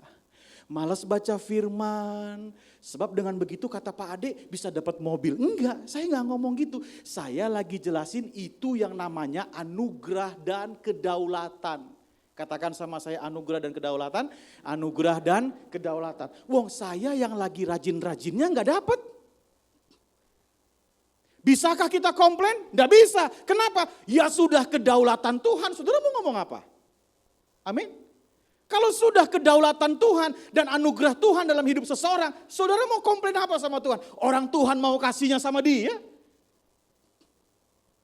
malas baca firman. Sebab dengan begitu kata Pak Ade bisa dapat mobil. Enggak, saya enggak ngomong gitu. Saya lagi jelasin itu yang namanya anugerah dan kedaulatan. Katakan sama saya anugerah dan kedaulatan, anugerah dan kedaulatan. Wong saya yang lagi rajin-rajinnya enggak dapat. Bisakah kita komplain? Tidak bisa. Kenapa? Ya sudah kedaulatan Tuhan. Saudara mau ngomong apa? Amin. Kalau sudah kedaulatan Tuhan dan anugerah Tuhan dalam hidup seseorang, saudara mau komplain apa sama Tuhan? Orang Tuhan mau kasihnya sama dia.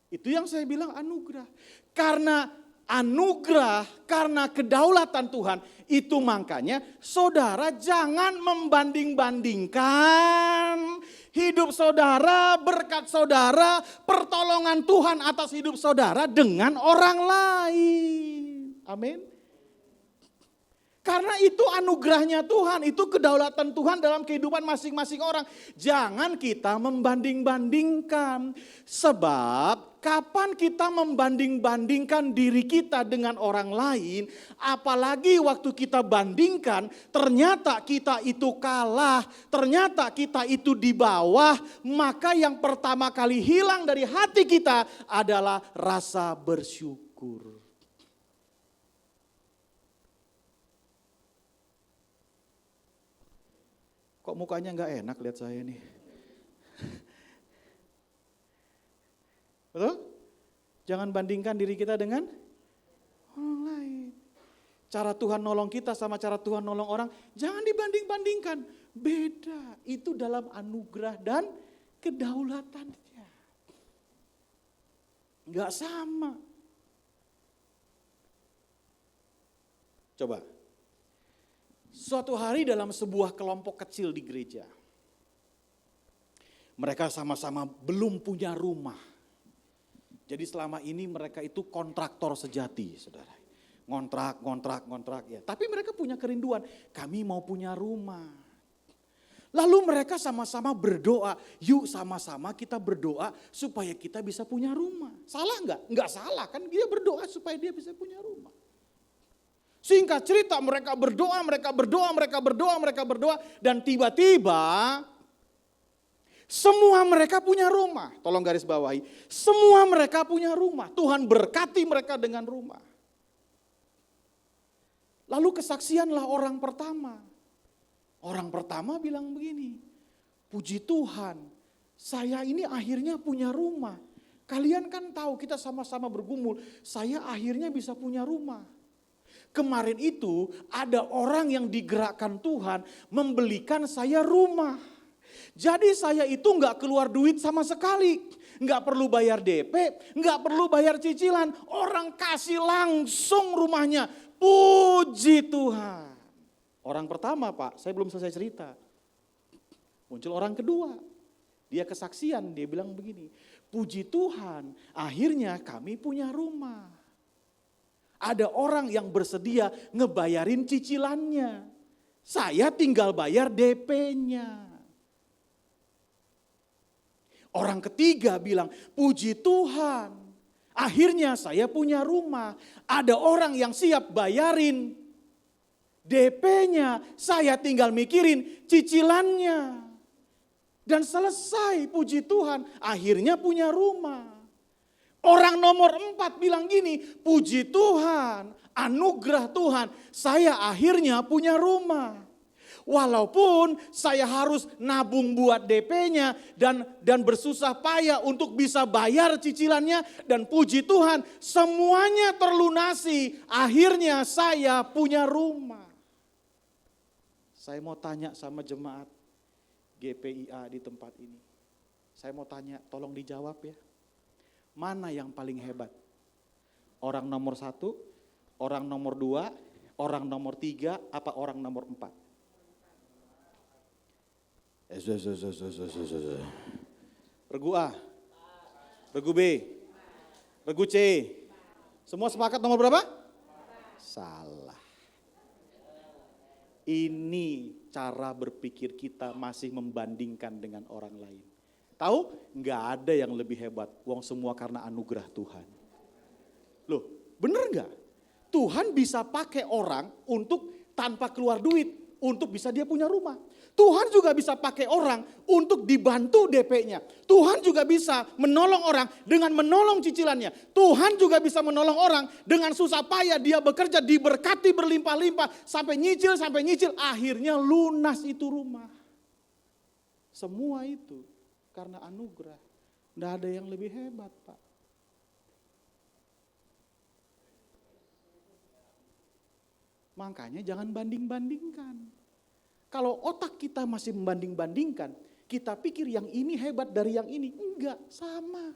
Itu yang saya bilang anugerah. Karena anugerah, karena kedaulatan Tuhan, itu makanya saudara jangan membanding-bandingkan hidup saudara, berkat saudara, pertolongan Tuhan atas hidup saudara dengan orang lain. Amin. Karena itu anugerahnya Tuhan, itu kedaulatan Tuhan dalam kehidupan masing-masing orang. Jangan kita membanding-bandingkan. Sebab kapan kita membanding-bandingkan diri kita dengan orang lain, apalagi waktu kita bandingkan, ternyata kita itu kalah, ternyata kita itu di bawah, maka yang pertama kali hilang dari hati kita adalah rasa bersyukur. Kok mukanya nggak enak lihat saya nih? Betul? Jangan bandingkan diri kita dengan orang lain. Cara Tuhan nolong kita sama cara Tuhan nolong orang, jangan dibanding-bandingkan. Beda, itu dalam anugerah dan kedaulatannya. Nggak sama. Coba. Suatu hari dalam sebuah kelompok kecil di gereja, mereka sama-sama belum punya rumah. Jadi selama ini mereka itu kontraktor sejati, saudara. Ngontrak ya. Tapi mereka punya kerinduan, kami mau punya rumah. Lalu mereka sama-sama berdoa, yuk sama-sama kita berdoa supaya kita bisa punya rumah. Salah enggak? Enggak salah kan, dia berdoa supaya dia bisa punya rumah. Singkat cerita mereka berdoa dan tiba-tiba semua mereka punya rumah. Tolong garis bawahi, semua mereka punya rumah. Tuhan berkati mereka dengan rumah. Lalu kesaksianlah orang pertama. Orang pertama bilang begini, puji Tuhan, saya ini akhirnya punya rumah. Kalian kan tahu kita sama-sama bergumul, saya akhirnya bisa punya rumah. Kemarin itu ada orang yang digerakkan Tuhan membelikan saya rumah. Jadi saya itu nggak keluar duit sama sekali. Nggak perlu bayar DP, nggak perlu bayar cicilan. Orang kasih langsung rumahnya. Puji Tuhan. Orang pertama Pak, saya belum selesai cerita. Muncul orang kedua. Dia kesaksian, dia bilang begini. Puji Tuhan, akhirnya kami punya rumah. Ada orang yang bersedia ngebayarin cicilannya. Saya tinggal bayar DP-nya. Orang ketiga bilang, puji Tuhan, akhirnya saya punya rumah. Ada orang yang siap bayarin DP-nya, saya tinggal mikirin cicilannya. Dan selesai, puji Tuhan, akhirnya punya rumah. Orang nomor 4 bilang gini, puji Tuhan, anugerah Tuhan, saya akhirnya punya rumah. Walaupun saya harus nabung buat DP-nya dan bersusah payah untuk bisa bayar cicilannya, dan puji Tuhan semuanya terlunasi, akhirnya saya punya rumah. Saya mau tanya sama jemaat GPIA di tempat ini. Saya mau tanya, tolong dijawab ya. Mana yang paling hebat? Orang nomor 1, orang nomor 2, orang nomor 3, apa orang nomor 4? Regu A, regu B, regu C. Semua sepakat nomor berapa? Salah. Ini cara berpikir kita masih membandingkan dengan orang lain. Tahu? Nggak ada yang lebih hebat. Wong semua karena anugerah Tuhan. Loh, bener nggak? Tuhan bisa pakai orang untuk tanpa keluar duit, untuk bisa dia punya rumah. Tuhan juga bisa pakai orang untuk dibantu DP-nya. Tuhan juga bisa menolong orang dengan menolong cicilannya. Tuhan juga bisa menolong orang dengan susah payah dia bekerja, diberkati berlimpah-limpah sampai nyicil, akhirnya lunas itu rumah. Semua itu karena anugerah. Tidak ada yang lebih hebat, Pak. Makanya jangan banding-bandingkan. Kalau otak kita masih membanding-bandingkan, kita pikir yang ini hebat dari yang ini. Enggak, sama.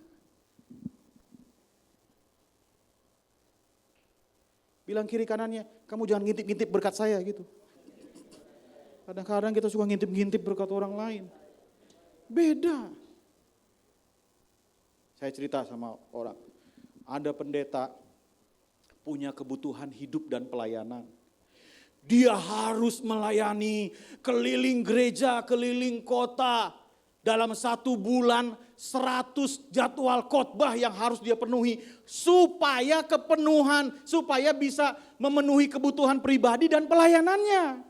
Bilang kiri kanannya, kamu jangan ngintip-ngintip berkat saya gitu. Kadang-kadang kita suka ngintip-ngintip berkat orang lain. Beda. Saya cerita sama orang, ada pendeta punya kebutuhan hidup dan pelayanan. Dia harus melayani keliling gereja, keliling kota. Dalam 1 bulan 100 jadwal khotbah yang harus dia penuhi. Supaya bisa memenuhi kebutuhan pribadi dan pelayanannya.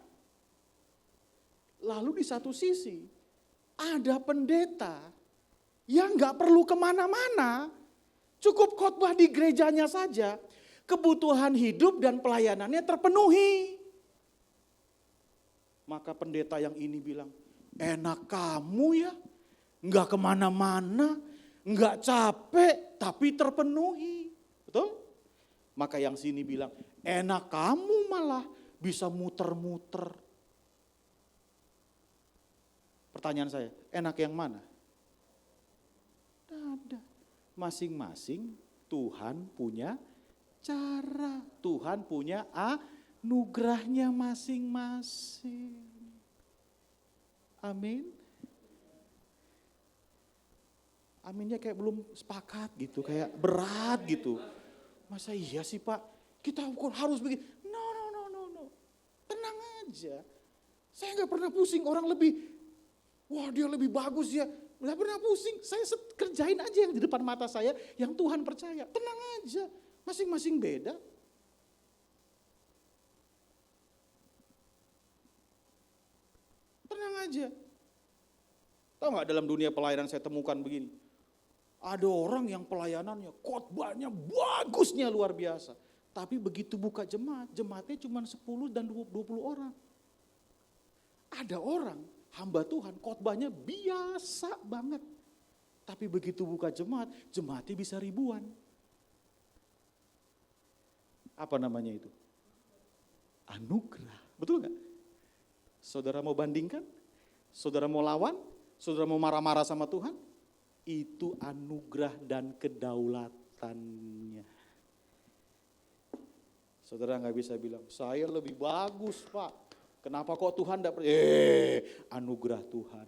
Lalu di satu sisi ada pendeta yang gak perlu kemana-mana. Cukup khotbah di gerejanya saja. Kebutuhan hidup dan pelayanannya terpenuhi. Maka pendeta yang ini bilang, enak kamu ya, nggak kemana-mana, nggak capek, tapi terpenuhi. Betul? Maka yang sini bilang, enak kamu malah bisa muter-muter. Pertanyaan saya, enak yang mana? Tidak ada. Masing-masing Tuhan punya cara, Tuhan punya anugerahnya masing-masing. Amin. Aminnya kayak belum sepakat gitu, kayak berat gitu. Masa iya sih Pak, kita harus begini. No. Tenang aja. Saya gak pernah pusing orang lebih, wah dia lebih bagus ya. Gak pernah pusing, saya kerjain aja yang di depan mata saya, yang Tuhan percaya. Tenang aja, masing-masing beda. Tenang aja. Tahu gak dalam dunia pelayanan saya temukan begini. Ada orang yang pelayanannya, khotbahnya bagusnya luar biasa. Tapi begitu buka jemaatnya cuma 10 dan 20 orang. Ada orang, hamba Tuhan, khotbahnya biasa banget. Tapi begitu buka jemaatnya bisa ribuan. Apa namanya itu? Anugerah. Betul gak? Saudara mau bandingkan? Saudara mau lawan? Saudara mau marah-marah sama Tuhan? Itu anugerah dan kedaulatannya. Saudara gak bisa bilang, saya lebih bagus Pak. Kenapa kok Tuhan tidak percaya? Anugerah Tuhan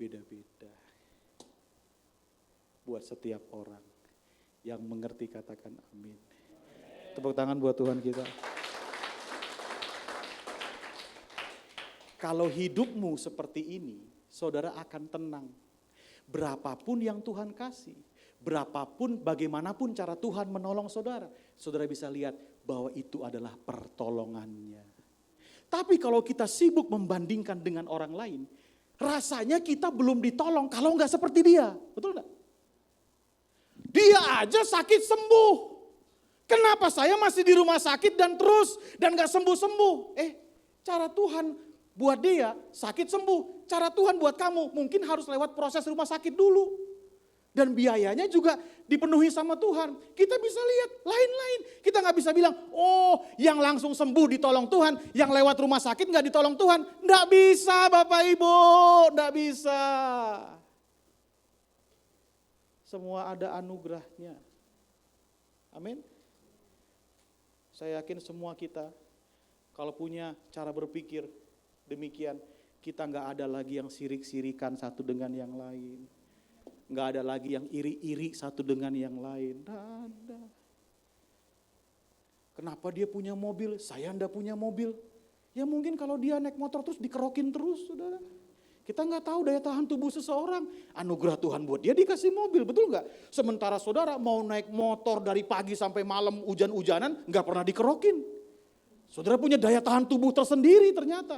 beda-beda. Buat setiap orang yang mengerti katakan amin. Tepuk tangan buat Tuhan kita. Kalau hidupmu seperti ini, saudara akan tenang. Berapapun yang Tuhan kasih, berapapun bagaimanapun cara Tuhan menolong saudara, saudara bisa lihat bahwa itu adalah pertolongannya. Tapi kalau kita sibuk membandingkan dengan orang lain, rasanya kita belum ditolong kalau nggak seperti dia, betul nggak? Dia aja sakit sembuh. Kenapa saya masih di rumah sakit dan nggak sembuh-sembuh? Cara Tuhan buat dia sakit sembuh. Cara Tuhan buat kamu mungkin harus lewat proses rumah sakit dulu. Dan biayanya juga dipenuhi sama Tuhan. Kita bisa lihat lain-lain. Kita nggak bisa bilang, oh yang langsung sembuh ditolong Tuhan, yang lewat rumah sakit nggak ditolong Tuhan. Nggak bisa Bapak Ibu, nggak bisa. Semua ada anugerahnya. Amin. Saya yakin semua kita kalau punya cara berpikir demikian, kita nggak ada lagi yang sirik-sirikan satu dengan yang lain. Nggak ada lagi yang iri-iri satu dengan yang lain. Nggak ada. Kenapa dia punya mobil, saya nggak punya mobil? Ya mungkin kalau dia naik motor terus dikerokin terus, saudara. Kita nggak tahu daya tahan tubuh seseorang. Anugerah Tuhan buat dia dikasih mobil, betul nggak? Sementara saudara mau naik motor dari pagi sampai malam hujan-hujanan, nggak pernah dikerokin. Saudara punya daya tahan tubuh tersendiri ternyata.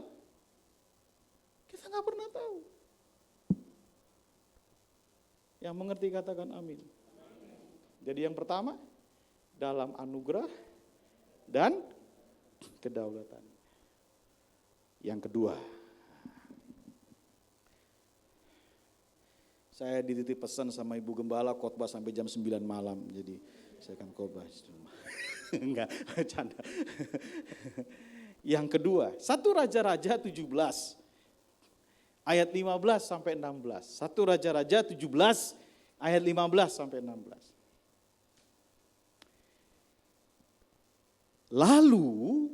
Kita nggak pernah tahu. Yang mengerti katakan amin. Jadi yang pertama, dalam anugerah dan kedaulatan. Yang kedua, saya dititip pesan sama Ibu Gembala khotbah sampai jam 9 malam. Jadi saya akan khotbah. Enggak, canda. Yang kedua, 1 Raja-Raja 17 ayat 15 sampai 16. 1 Raja-Raja 17 ayat 15 sampai 16. Lalu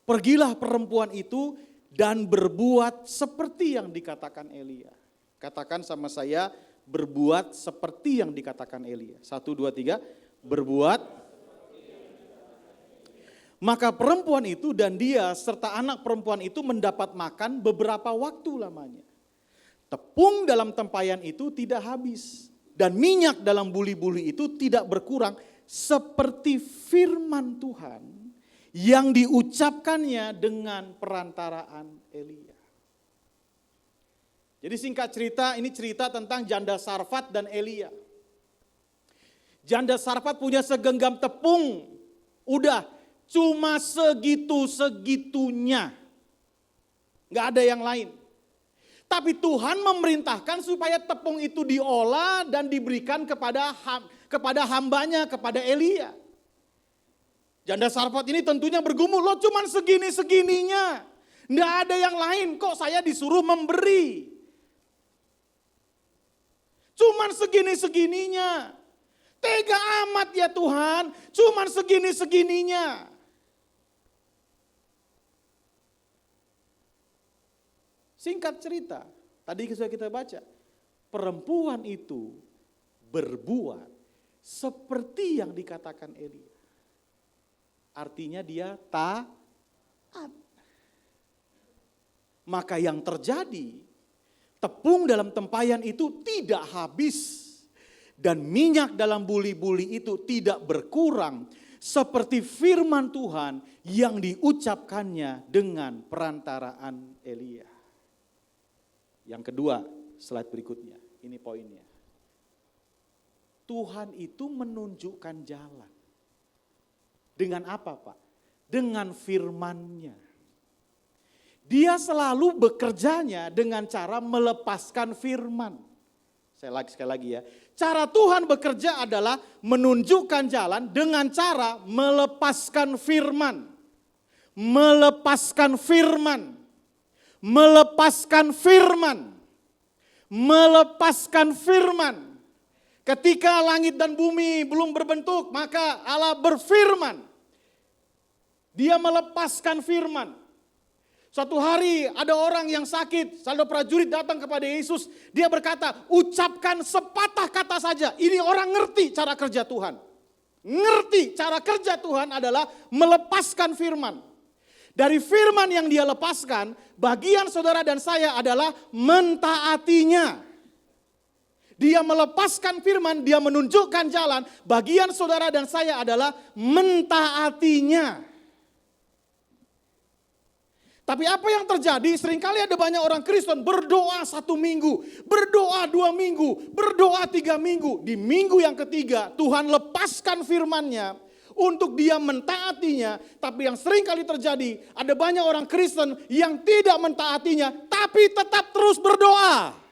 pergilah perempuan itu dan berbuat seperti yang dikatakan Elia. Katakan sama saya, berbuat seperti yang dikatakan Elia. 1, 2, 3, berbuat. Maka perempuan itu dan dia serta anak perempuan itu mendapat makan beberapa waktu lamanya. Tepung dalam tempayan itu tidak habis. Dan minyak dalam buli-buli itu tidak berkurang seperti firman Tuhan yang diucapkannya dengan perantaraan Elia. Jadi singkat cerita, ini cerita tentang janda Sarfat dan Elia. Janda Sarfat punya segenggam tepung, udah cuma segitu-segitunya. Gak ada yang lain. Tapi Tuhan memerintahkan supaya tepung itu diolah dan diberikan kepada hambanya, kepada Elia. Janda Sarfat ini tentunya bergumul, loh cuman segini-segininya. Gak ada yang lain, kok saya disuruh memberi. Cuman segini-segininya. Tega amat ya Tuhan, cuman segini-segininya. Singkat cerita, tadi sudah kita baca, perempuan itu berbuat seperti yang dikatakan Elia. Artinya dia taat. Maka yang terjadi, tepung dalam tempayan itu tidak habis. Dan minyak dalam buli-buli itu tidak berkurang. Seperti firman Tuhan yang diucapkannya dengan perantaraan Elia. Yang kedua, slide berikutnya, ini poinnya. Tuhan itu menunjukkan jalan. Dengan apa Pak? Dengan firman-Nya. Dia selalu bekerjanya dengan cara melepaskan firman. Sekali lagi ya. Cara Tuhan bekerja adalah menunjukkan jalan dengan cara melepaskan firman. Melepaskan firman. Melepaskan firman. Melepaskan firman. Ketika langit dan bumi belum berbentuk, maka Allah berfirman. Dia melepaskan firman. Suatu hari ada orang yang sakit, saudara prajurit datang kepada Yesus. Dia berkata, ucapkan sepatah kata saja. Ini orang ngerti cara kerja Tuhan. Ngerti cara kerja Tuhan adalah melepaskan firman. Dari firman yang dia lepaskan, bagian saudara dan saya adalah mentaatinya. Dia melepaskan firman, dia menunjukkan jalan. Bagian saudara dan saya adalah mentaatinya. Tapi apa yang terjadi? Seringkali ada banyak orang Kristen berdoa 1 minggu, berdoa 2 minggu, berdoa 3 minggu. Di minggu yang ketiga Tuhan lepaskan firman-Nya untuk dia mentaatinya. Tapi yang seringkali terjadi, ada banyak orang Kristen yang tidak mentaatinya tapi tetap terus berdoa.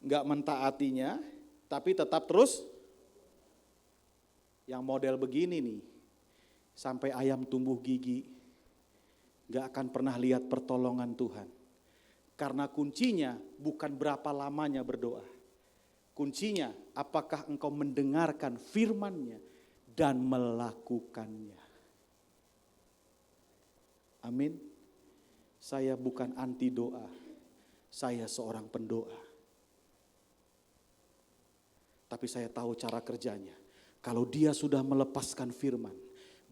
Enggak mentaatinya, tapi tetap terus. Yang model begini nih, sampai ayam tumbuh gigi, enggak akan pernah lihat pertolongan Tuhan. Karena kuncinya bukan berapa lamanya berdoa. Kuncinya apakah engkau mendengarkan firman-Nya dan melakukannya. Amin. Saya bukan anti doa, saya seorang pendoa. Tapi saya tahu cara kerjanya. Kalau dia sudah melepaskan firman,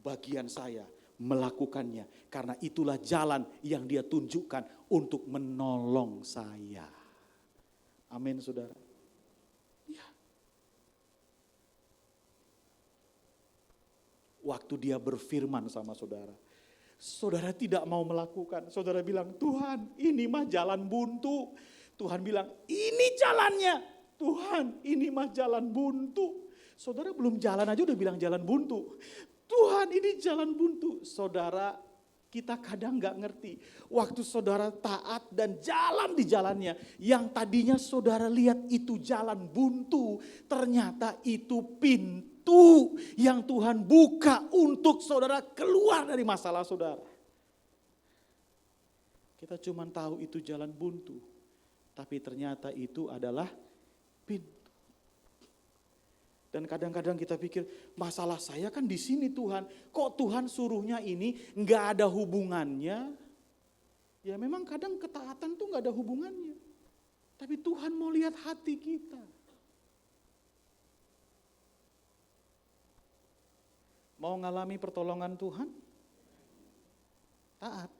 bagian saya melakukannya. Karena itulah jalan yang dia tunjukkan untuk menolong saya. Amin saudara. Ya. Waktu dia berfirman sama saudara, saudara tidak mau melakukan. Saudara bilang, Tuhan ini mah jalan buntu. Tuhan bilang, ini jalannya. Tuhan ini mah jalan buntu. Saudara belum jalan aja udah bilang jalan buntu. Tuhan ini jalan buntu. Saudara, kita kadang gak ngerti. Waktu saudara taat dan jalan di jalannya, yang tadinya saudara lihat itu jalan buntu, ternyata itu pintu yang Tuhan buka untuk saudara keluar dari masalah saudara. Kita cuma tahu itu jalan buntu, tapi ternyata itu adalah pintu. Dan kadang-kadang kita pikir, masalah saya kan di sini Tuhan. Kok Tuhan suruhnya ini nggak ada hubungannya? Ya memang kadang ketaatan tuh nggak ada hubungannya. Tapi Tuhan mau lihat hati kita. Mau ngalami pertolongan Tuhan? Taat.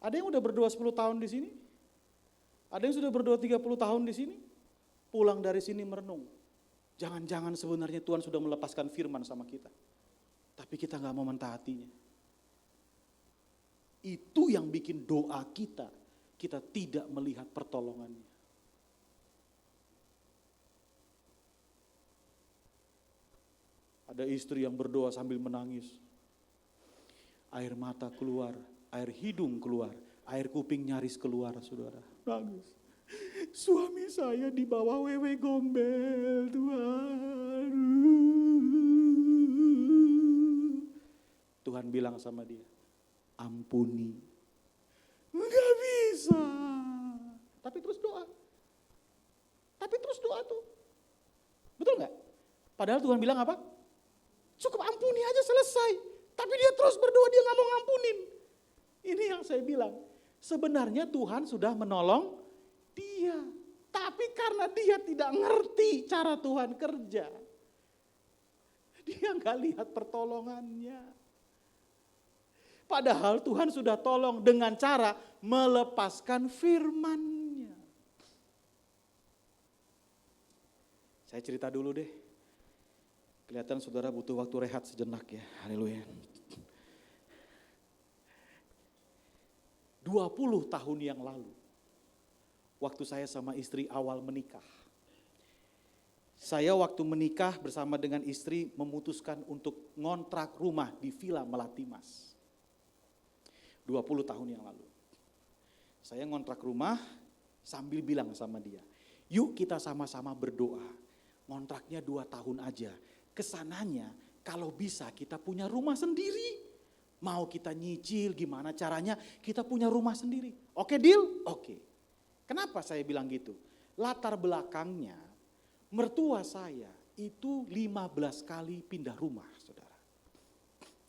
Ada yang udah berdoa 10 tahun di sini? Ada yang sudah berdoa 30 tahun di sini? Pulang dari sini merenung. Jangan-jangan sebenarnya Tuhan sudah melepaskan firman sama kita. Tapi kita gak mau mentaatinya. Itu yang bikin doa kita tidak melihat pertolongannya. Ada istri yang berdoa sambil menangis. Air mata keluar, air hidung keluar, air kuping nyaris keluar saudara. Nangis. Suami saya dibawa wewe gombel Tuhan. Tuhan bilang sama dia, ampuni. Enggak bisa. Tapi terus doa. Tuh. Betul gak? Padahal Tuhan bilang apa? Cukup ampuni aja selesai. Tapi dia terus berdoa, dia gak mau ngampunin. Ini yang saya bilang. Sebenarnya Tuhan sudah menolong dia, tapi karena dia tidak ngerti cara Tuhan kerja, dia nggak lihat pertolongannya. Padahal Tuhan sudah tolong dengan cara melepaskan firman-Nya. Saya cerita dulu deh. Kelihatan saudara butuh waktu rehat sejenak ya. Haleluya. 20 tahun yang lalu, waktu saya sama istri awal menikah. Saya waktu menikah bersama dengan istri memutuskan untuk ngontrak rumah di Villa Melati Mas. 20 tahun yang lalu. Saya ngontrak rumah sambil bilang sama dia, yuk kita sama-sama berdoa. Ngontraknya 2 tahun aja. Kesananya kalau bisa kita punya rumah sendiri. Mau kita nyicil gimana caranya kita punya rumah sendiri. Oke deal? Oke. Kenapa saya bilang gitu? Latar belakangnya, mertua saya itu 15 kali pindah rumah, saudara.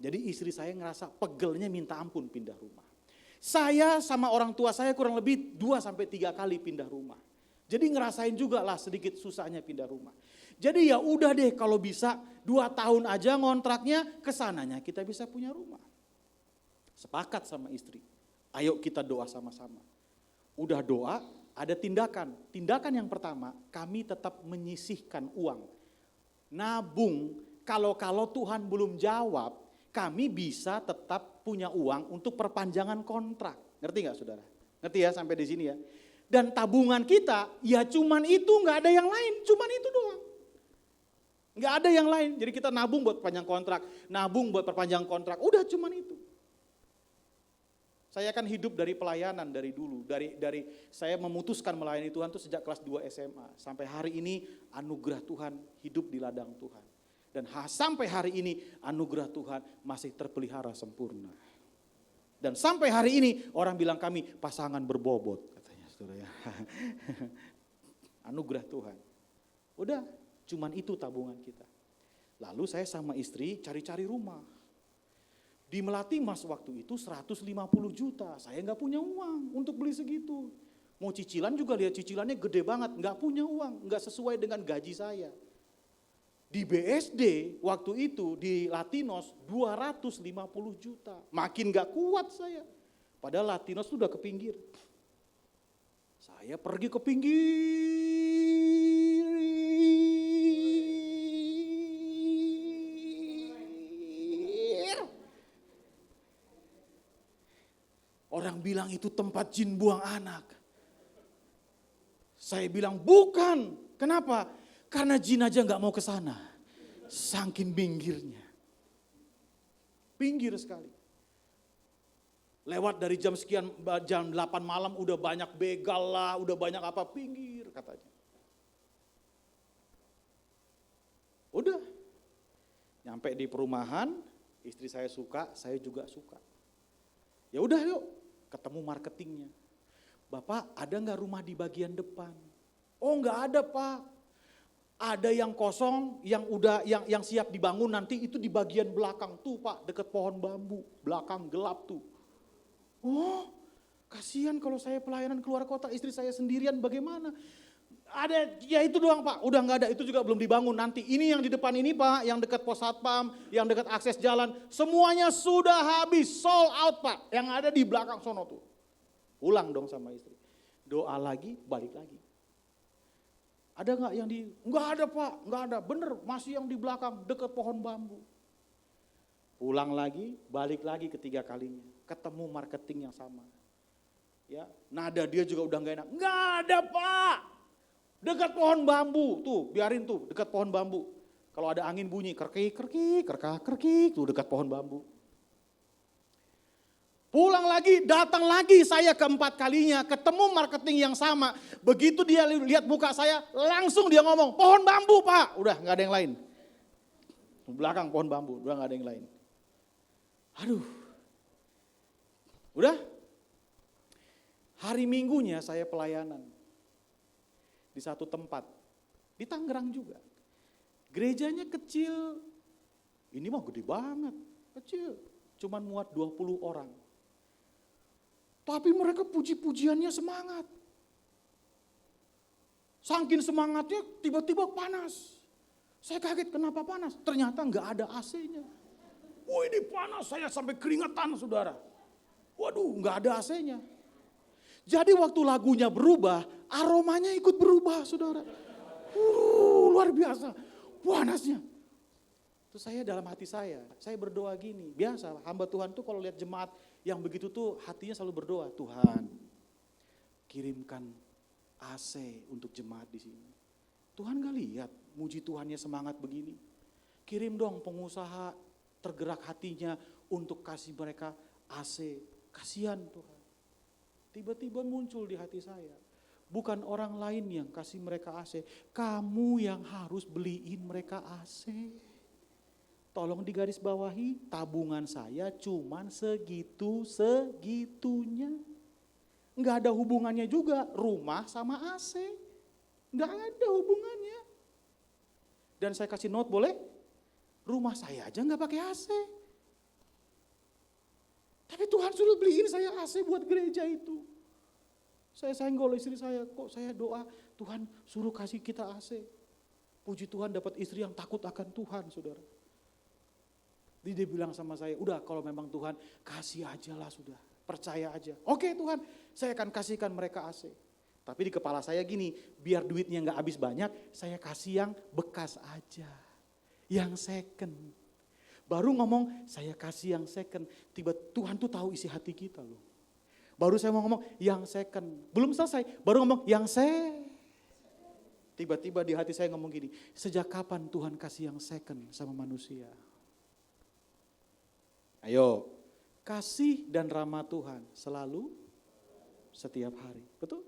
Jadi istri saya ngerasa pegelnya minta ampun pindah rumah. Saya sama orang tua saya kurang lebih 2-3 kali pindah rumah. Jadi ngerasain juga lah sedikit susahnya pindah rumah. Jadi ya udah deh kalau bisa 2 tahun aja ngontraknya, kesananya kita bisa punya rumah. Sepakat sama istri, ayo kita doa sama-sama. Udah doa, ada tindakan. Tindakan yang pertama, kami tetap menyisihkan uang. Nabung, kalau Tuhan belum jawab, kami bisa tetap punya uang untuk perpanjangan kontrak. Ngerti gak saudara? Ngerti ya sampai di sini ya? Dan tabungan kita, ya cuman itu, gak ada yang lain, cuman itu doang. Gak ada yang lain, jadi kita nabung buat perpanjang kontrak, nabung buat perpanjang kontrak, udah cuman itu. Saya kan hidup dari pelayanan dari dulu, dari saya memutuskan melayani Tuhan itu sejak kelas 2 SMA. Sampai hari ini anugerah Tuhan hidup di ladang Tuhan. Dan sampai hari ini anugerah Tuhan masih terpelihara sempurna. Dan sampai hari ini orang bilang kami pasangan berbobot katanya saudara ya. Anugerah Tuhan. Udah cuman itu tabungan kita. Lalu saya sama istri cari-cari rumah. Di Melati Mas waktu itu 150 juta, saya nggak punya uang untuk beli segitu. Mau cicilan juga lihat cicilannya gede banget, nggak punya uang, nggak sesuai dengan gaji saya. Di BSD waktu itu di Latinos 250 juta, makin nggak kuat saya. Padahal Latinos sudah ke pinggir. Saya pergi ke pinggir. Orang bilang itu tempat jin buang anak. Saya bilang bukan. Kenapa? Karena jin aja nggak mau ke sana. Saking pinggirnya. Pinggir sekali. Lewat dari jam sekian, jam 8 malam udah banyak begal lah, udah banyak apa, pinggir katanya. Udah. Nyampe di perumahan, istri saya suka, saya juga suka. Ya udah yuk. Ketemu marketingnya. Bapak ada nggak rumah di bagian depan? Oh nggak ada Pak. Ada yang kosong, yang siap dibangun nanti itu di bagian belakang tuh Pak, dekat pohon bambu, belakang gelap tuh. Oh kasihan kalau saya pelayanan keluar kota, istri saya sendirian bagaimana? Ada, ya itu doang Pak, udah nggak ada, itu juga belum dibangun nanti. Ini yang di depan ini Pak, yang dekat pos satpam, yang dekat akses jalan, semuanya sudah habis, sold out Pak. Yang ada di belakang sono tuh. Ulang dong sama istri. Doa lagi, balik lagi. Ada nggak yang di, nggak ada Pak, nggak ada, bener masih yang di belakang dekat pohon bambu. Ulang lagi, balik lagi ketiga kalinya, ketemu marketing yang sama. Ya, nada dia juga udah nggak enak, nggak ada Pak. Dekat pohon bambu, tuh biarin tuh dekat pohon bambu. Kalau ada angin bunyi, kerkik, tuh dekat pohon bambu. Pulang lagi, datang lagi saya keempat kalinya, ketemu marketing yang sama. Begitu dia lihat muka saya, langsung dia ngomong, pohon bambu Pak. Udah gak ada yang lain. Belakang pohon bambu, udah gak ada yang lain. Aduh. Udah. Hari Minggunya saya pelayanan. Di satu tempat, di Tangerang juga. Gerejanya kecil, ini mah gede banget, kecil. Cuman muat 20 orang. Tapi mereka puji-pujiannya semangat. Saking semangatnya tiba-tiba panas. Saya kaget kenapa panas, ternyata nggak ada AC-nya. Wah ini panas, saya sampai keringetan saudara. Waduh nggak ada AC-nya. Jadi waktu lagunya berubah, aromanya ikut berubah saudara. Luar biasa, panasnya. Terus saya dalam hati saya berdoa gini, biasa hamba Tuhan tuh kalau lihat jemaat yang begitu tuh hatinya selalu berdoa, Tuhan kirimkan AC untuk jemaat di sini. Tuhan gak lihat muji Tuhannya semangat begini. Kirim dong pengusaha tergerak hatinya untuk kasih mereka AC, kasihan Tuhan. Tiba-tiba muncul di hati saya, bukan orang lain yang kasih mereka AC, kamu yang harus beliin mereka AC. Tolong digaris bawahi, tabungan saya cuman segitunya. Nggak ada hubungannya juga rumah sama AC. Nggak ada hubungannya. Dan saya kasih note boleh? Rumah saya aja nggak pakai AC. Tapi Tuhan suruh beliin saya AC buat gereja itu. Saya senggol istri saya, kok saya doa Tuhan suruh kasih kita AC. Puji Tuhan dapat istri yang takut akan Tuhan, saudara. Jadi dia bilang sama saya, udah kalau memang Tuhan kasih aja lah sudah. Percaya aja. Oke Tuhan, saya akan kasihkan mereka AC. Tapi di kepala saya gini, biar duitnya nggak habis banyak, saya kasih yang bekas aja. Yang second. Baru ngomong, saya kasih yang second. Tiba Tuhan tuh tahu isi hati kita loh. Baru saya mau ngomong, yang second. Belum selesai, baru ngomong, yang Tiba-tiba di hati saya ngomong gini, sejak kapan Tuhan kasih yang second sama manusia? Ayo, kasih dan ramah Tuhan selalu setiap hari. Betul?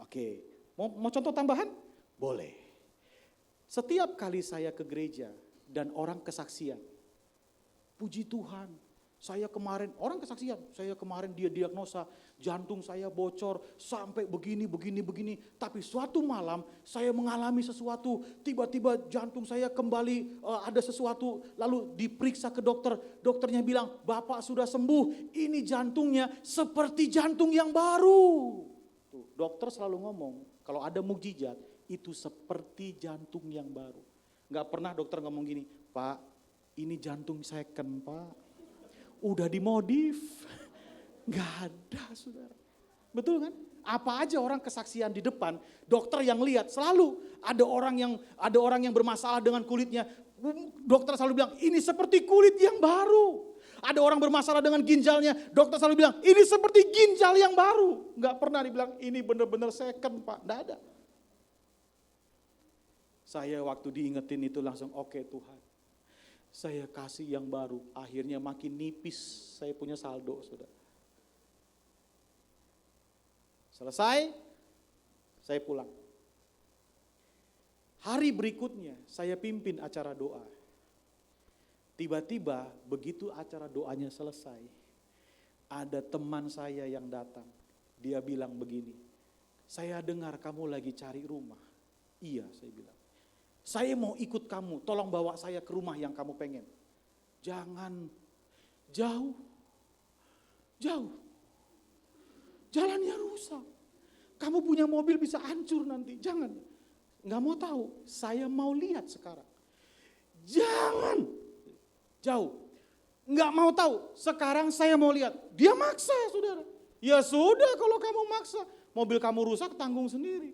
Oke, mau contoh tambahan? Boleh. Setiap kali saya ke gereja dan orang kesaksian, puji Tuhan, saya kemarin dia diagnosa jantung saya bocor sampai begini. Tapi suatu malam saya mengalami sesuatu, tiba-tiba jantung saya kembali ada sesuatu, lalu diperiksa ke dokter. Dokternya bilang, Bapak sudah sembuh, ini jantungnya seperti jantung yang baru. Tuh, dokter selalu ngomong, kalau ada mukjizat itu seperti jantung yang baru. Gak pernah dokter ngomong gini, Pak ini jantung second Pak. Udah dimodif, gak ada saudara. Betul kan? Apa aja orang kesaksian di depan, dokter yang lihat selalu ada orang yang bermasalah dengan kulitnya. Dokter selalu bilang ini seperti kulit yang baru. Ada orang bermasalah dengan ginjalnya, dokter selalu bilang ini seperti ginjal yang baru. Gak pernah dibilang ini benar-benar second Pak, gak ada. Saya waktu diingetin itu langsung oke Tuhan. Saya kasih yang baru, akhirnya makin nipis saya punya saldo, saudara. Selesai, saya pulang. Hari berikutnya saya pimpin acara doa. Tiba-tiba begitu acara doanya selesai, ada teman saya yang datang. Dia bilang begini, saya dengar kamu lagi cari rumah. Iya, saya bilang. Saya mau ikut kamu, tolong bawa saya ke rumah yang kamu pengen. Jangan, jauh. Jalannya rusak. Kamu punya mobil bisa hancur nanti, jangan. Gak mau tahu, saya mau lihat sekarang. Jangan, jauh. Gak mau tahu, sekarang saya mau lihat. Dia maksa saudara. Ya sudah kalau kamu maksa, mobil kamu rusak tanggung sendiri.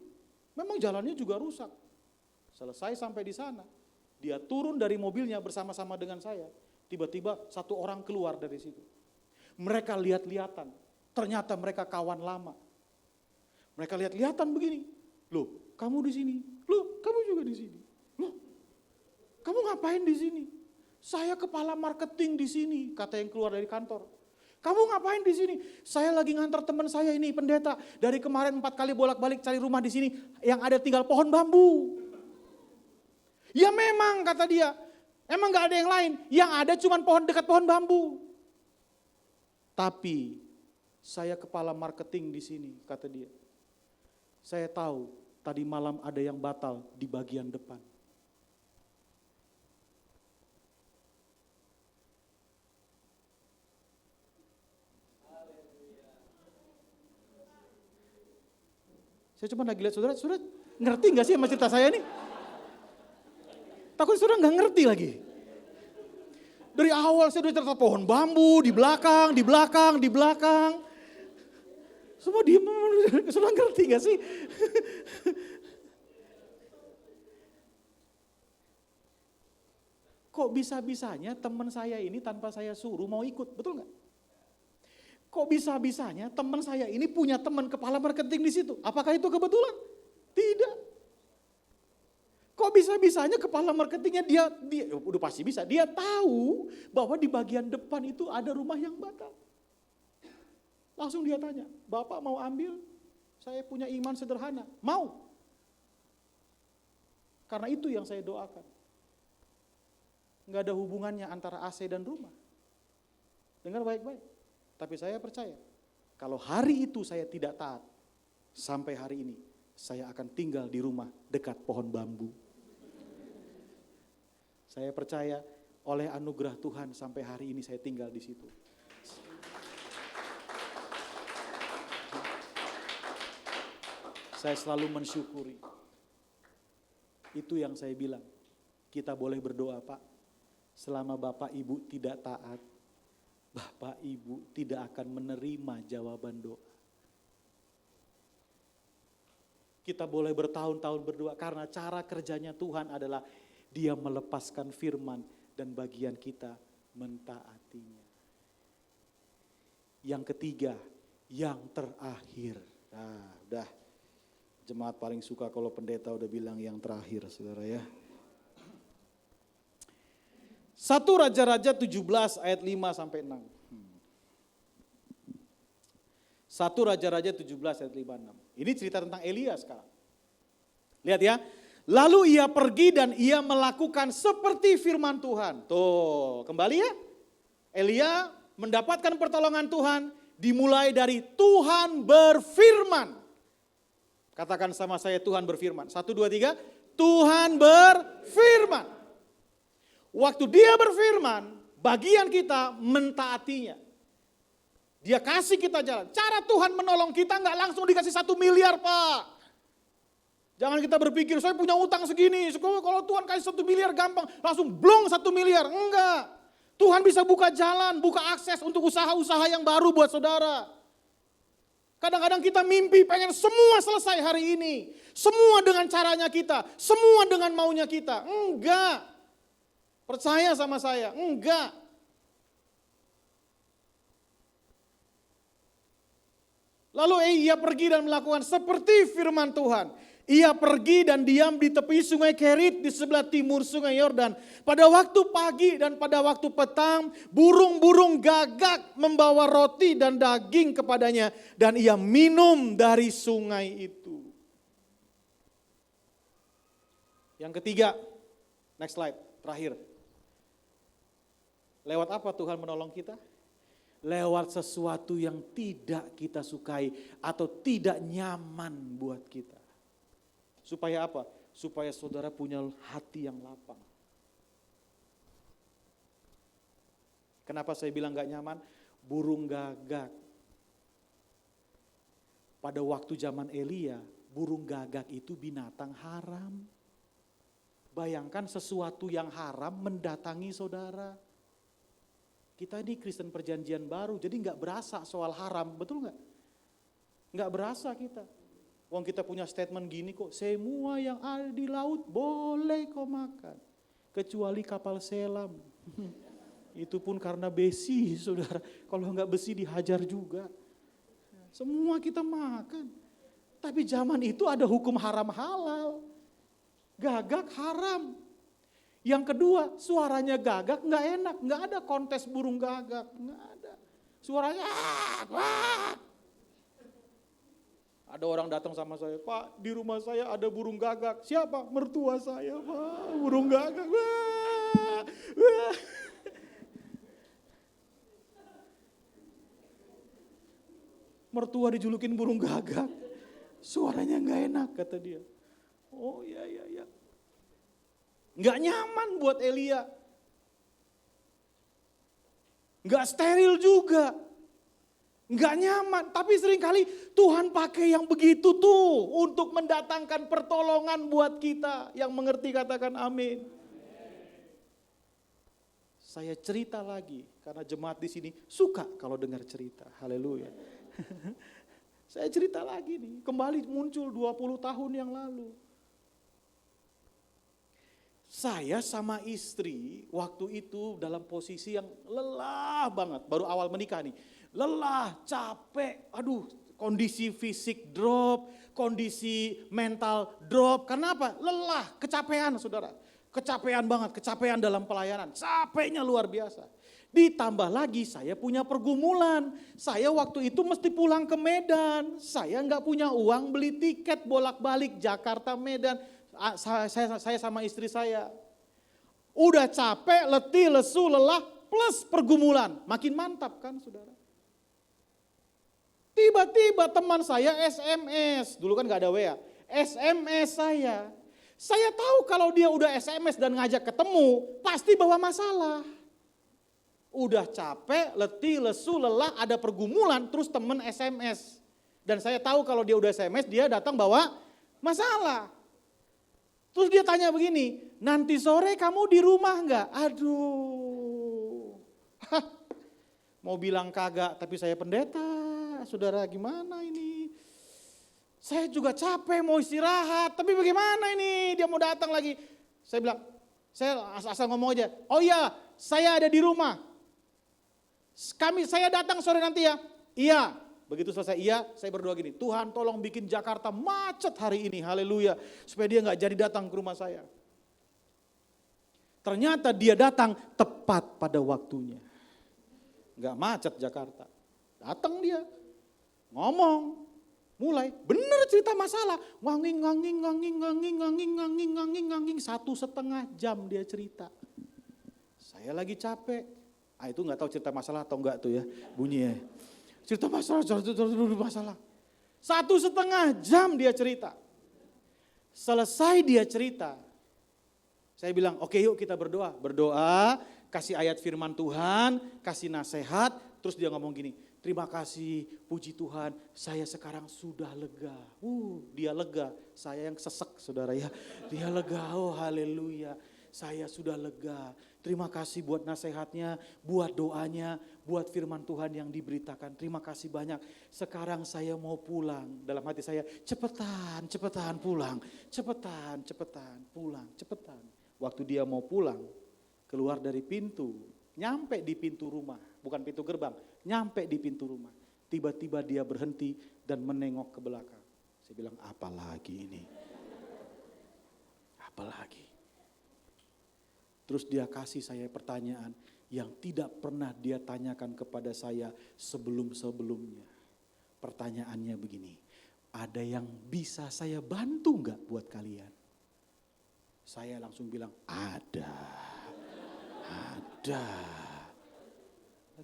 Memang jalannya juga rusak. Selesai sampai di sana, dia turun dari mobilnya bersama-sama dengan saya. Tiba-tiba satu orang keluar dari situ. Mereka lihat-lihatan, ternyata mereka kawan lama. Mereka lihat-lihatan begini, loh kamu di sini, loh kamu juga di sini, loh kamu ngapain di sini? Saya kepala marketing di sini, kata yang keluar dari kantor. Kamu ngapain di sini? Saya lagi ngantar teman saya ini pendeta. Dari kemarin 4 kali bolak-balik cari rumah di sini, yang ada tinggal pohon bambu. Ya memang kata dia, emang gak ada yang lain, yang ada cuma dekat pohon bambu. Tapi saya kepala marketing di sini, kata dia. Saya tahu tadi malam ada yang batal di bagian depan. Saya cuma lagi lihat saudara ngerti gak sih sama cerita saya ini? Takut saudara gak ngerti lagi. Dari awal saya udah cerita pohon bambu, di belakang. Semua diem, saudara ngerti gak sih? Kok bisa-bisanya teman saya ini tanpa saya suruh mau ikut, betul gak? Kok bisa-bisanya teman saya ini punya teman kepala marketing di situ? Apakah itu kebetulan? Tidak. Kok bisa-bisanya kepala marketingnya dia udah pasti bisa. Dia tahu bahwa di bagian depan itu ada rumah yang batal. Langsung dia tanya, Bapak mau ambil? Saya punya iman sederhana. Mau. Karena itu yang saya doakan. Nggak ada hubungannya antara AC dan rumah. Dengar baik-baik. Tapi saya percaya, kalau hari itu saya tidak taat, sampai hari ini saya akan tinggal di rumah dekat pohon bambu. Saya percaya oleh anugerah Tuhan sampai hari ini saya tinggal di situ. Saya selalu mensyukuri. Itu yang saya bilang. Kita boleh berdoa, Pak. Selama Bapak Ibu tidak taat, Bapak Ibu tidak akan menerima jawaban doa. Kita boleh bertahun-tahun berdoa karena cara kerjanya Tuhan adalah Dia melepaskan firman dan bagian kita mentaatinya. Yang ketiga, yang terakhir. Nah, udah. Jemaat paling suka kalau pendeta udah bilang yang terakhir, saudara ya. 1 Raja-Raja 17 ayat 5 sampai 6. 1 Raja-Raja 17 ayat 5-6. Ini cerita tentang Elia sekarang. Lihat ya. Lalu ia pergi dan ia melakukan seperti firman Tuhan. Tuh, kembali ya. Elia mendapatkan pertolongan Tuhan dimulai dari Tuhan berfirman. Katakan sama saya, Tuhan berfirman. 1, 2, 3. Tuhan berfirman. Waktu dia berfirman, bagian kita mentaatinya. Dia kasih kita jalan. Cara Tuhan menolong kita nggak langsung dikasih 1 miliar, Pak. Jangan kita berpikir, saya punya utang segini. Kalau Tuhan kasih 1 miliar gampang, langsung blong 1 miliar. Enggak. Tuhan bisa buka jalan, buka akses untuk usaha-usaha yang baru buat saudara. Kadang-kadang kita mimpi pengen semua selesai hari ini. Semua dengan caranya kita. Semua dengan maunya kita. Enggak. Percaya sama saya, enggak. Lalu ia pergi dan melakukan seperti firman Tuhan. Ia pergi dan diam di tepi sungai Kerit di sebelah timur sungai Yordan. Pada waktu pagi dan pada waktu petang, burung-burung gagak membawa roti dan daging kepadanya. Dan ia minum dari sungai itu. Yang ketiga, next slide, terakhir. Lewat apa Tuhan menolong kita? Lewat sesuatu yang tidak kita sukai atau tidak nyaman buat kita. Supaya apa? Supaya saudara punya hati yang lapang. Kenapa saya bilang gak nyaman? Burung gagak. Pada waktu zaman Elia, burung gagak itu binatang haram. Bayangkan sesuatu yang haram mendatangi saudara. Kita ini Kristen perjanjian baru, jadi nggak berasa soal haram, betul nggak? Nggak berasa kita. Wong kita punya statement gini kok, semua yang ada di laut boleh kau makan, kecuali kapal selam. Itu pun karena besi, saudara. Kalau nggak besi dihajar juga. Semua kita makan. Tapi zaman itu ada hukum haram halal. Gagak haram. Yang kedua, suaranya gagak nggak enak, nggak ada kontes burung gagak, nggak ada. Suaranya Ada orang datang sama saya, Pak di rumah saya ada burung gagak. Siapa? Mertua saya, Pak, burung gagak. Mertua dijulukin burung gagak, suaranya nggak enak kata dia. Oh iya. Nggak nyaman buat Elia. Nggak steril juga. Nggak nyaman. Tapi seringkali Tuhan pakai yang begitu tuh untuk mendatangkan pertolongan buat kita. Yang mengerti katakan amin. Saya cerita lagi karena jemaat di sini suka kalau dengar cerita. Haleluya. Saya cerita lagi nih. Kembali muncul 20 tahun yang lalu. Saya sama istri waktu itu dalam posisi yang lelah banget. Baru awal menikah nih. Lelah, capek, aduh kondisi fisik drop, kondisi mental drop. Karena apa? Lelah, kecapean saudara. Kecapean banget, kecapean dalam pelayanan. Capeknya luar biasa. Ditambah lagi saya punya pergumulan. Saya waktu itu mesti pulang ke Medan. Saya nggak punya uang beli tiket bolak-balik Jakarta Medan. Saya sama istri saya. Udah capek, letih, lesu, lelah, plus pergumulan. Makin mantap kan saudara. Tiba-tiba teman saya SMS. Dulu kan gak ada WA. SMS saya. Saya tahu kalau dia udah SMS dan ngajak ketemu, pasti bawa masalah. Udah capek, letih, lesu, lelah, ada pergumulan, terus temen SMS. Dan saya tahu kalau dia udah SMS, dia datang bawa masalah. Terus dia tanya begini, nanti sore kamu di rumah enggak? Aduh, mau bilang kagak, tapi saya pendeta, saudara gimana ini? Saya juga capek mau istirahat, tapi bagaimana ini? Dia mau datang lagi. Saya bilang, saya asal ngomong aja, oh iya saya ada di rumah. Saya datang sore nanti ya. Iya, begitu selesai iya, saya berdoa gini, Tuhan tolong bikin Jakarta macet hari ini, haleluya. Supaya dia gak jadi datang ke rumah saya. Ternyata dia datang tepat pada waktunya. Gak macet Jakarta. Datang dia, ngomong, mulai, bener cerita masalah. Nganging, 1,5 jam dia cerita. Saya lagi capek. Itu gak tahu cerita masalah atau enggak tuh ya, bunyinya. Cerita masalah. 1,5 jam dia cerita. Selesai dia cerita. Saya bilang, oke yuk kita berdoa. Berdoa, kasih ayat firman Tuhan, kasih nasihat. Terus dia ngomong gini, terima kasih, puji Tuhan, saya sekarang sudah lega. Dia lega, saya yang sesek saudara ya. Dia lega, oh haleluya, saya sudah lega. Terima kasih buat nasihatnya, buat doanya, buat firman Tuhan yang diberitakan. Terima kasih banyak. Sekarang saya mau pulang. Dalam hati saya, cepetan pulang. Cepetan pulang, cepetan. Waktu dia mau pulang, keluar dari pintu, nyampe di pintu rumah. Bukan pintu gerbang, nyampe di pintu rumah. Tiba-tiba dia berhenti dan menengok ke belakang. Saya bilang, apa lagi ini? Apa lagi? Terus dia kasih saya pertanyaan yang tidak pernah dia tanyakan kepada saya sebelum-sebelumnya. Pertanyaannya begini, ada yang bisa saya bantu enggak buat kalian? Saya langsung bilang, ada.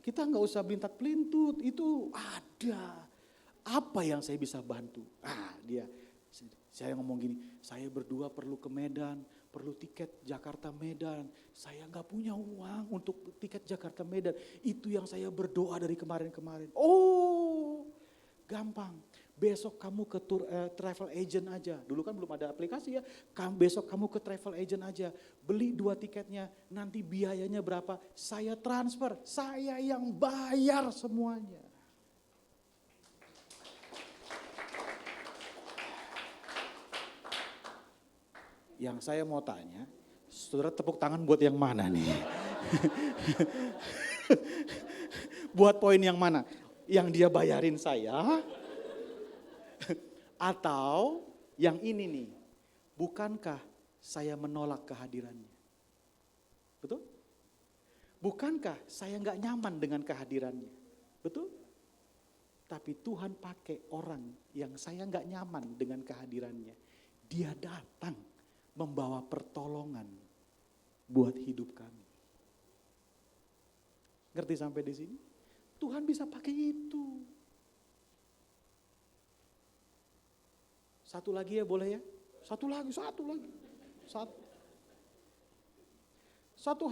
Kita enggak usah belintat-pelintut, itu ada. Apa yang saya bisa bantu? Saya ngomong gini, saya berdua perlu ke Medan, perlu tiket Jakarta Medan. Saya nggak punya uang untuk tiket Jakarta Medan. Itu yang saya berdoa dari kemarin-kemarin. Oh, gampang. Besok kamu ke travel agent aja. Dulu kan belum ada aplikasi ya. Besok kamu ke travel agent aja. Beli 2 tiketnya, nanti biayanya berapa? Saya transfer, saya yang bayar semuanya. Yang saya mau tanya, saudara tepuk tangan buat yang mana nih? Buat poin yang mana? Yang dia bayarin saya? Atau yang ini nih, bukankah saya menolak kehadirannya? Betul? Bukankah saya nggak nyaman dengan kehadirannya? Betul? Tapi Tuhan pakai orang yang saya nggak nyaman dengan kehadirannya. Dia datang membawa pertolongan buat hidup kami. Ngerti sampai di sini? Tuhan bisa pakai itu. Satu lagi ya boleh ya? Satu lagi. Satu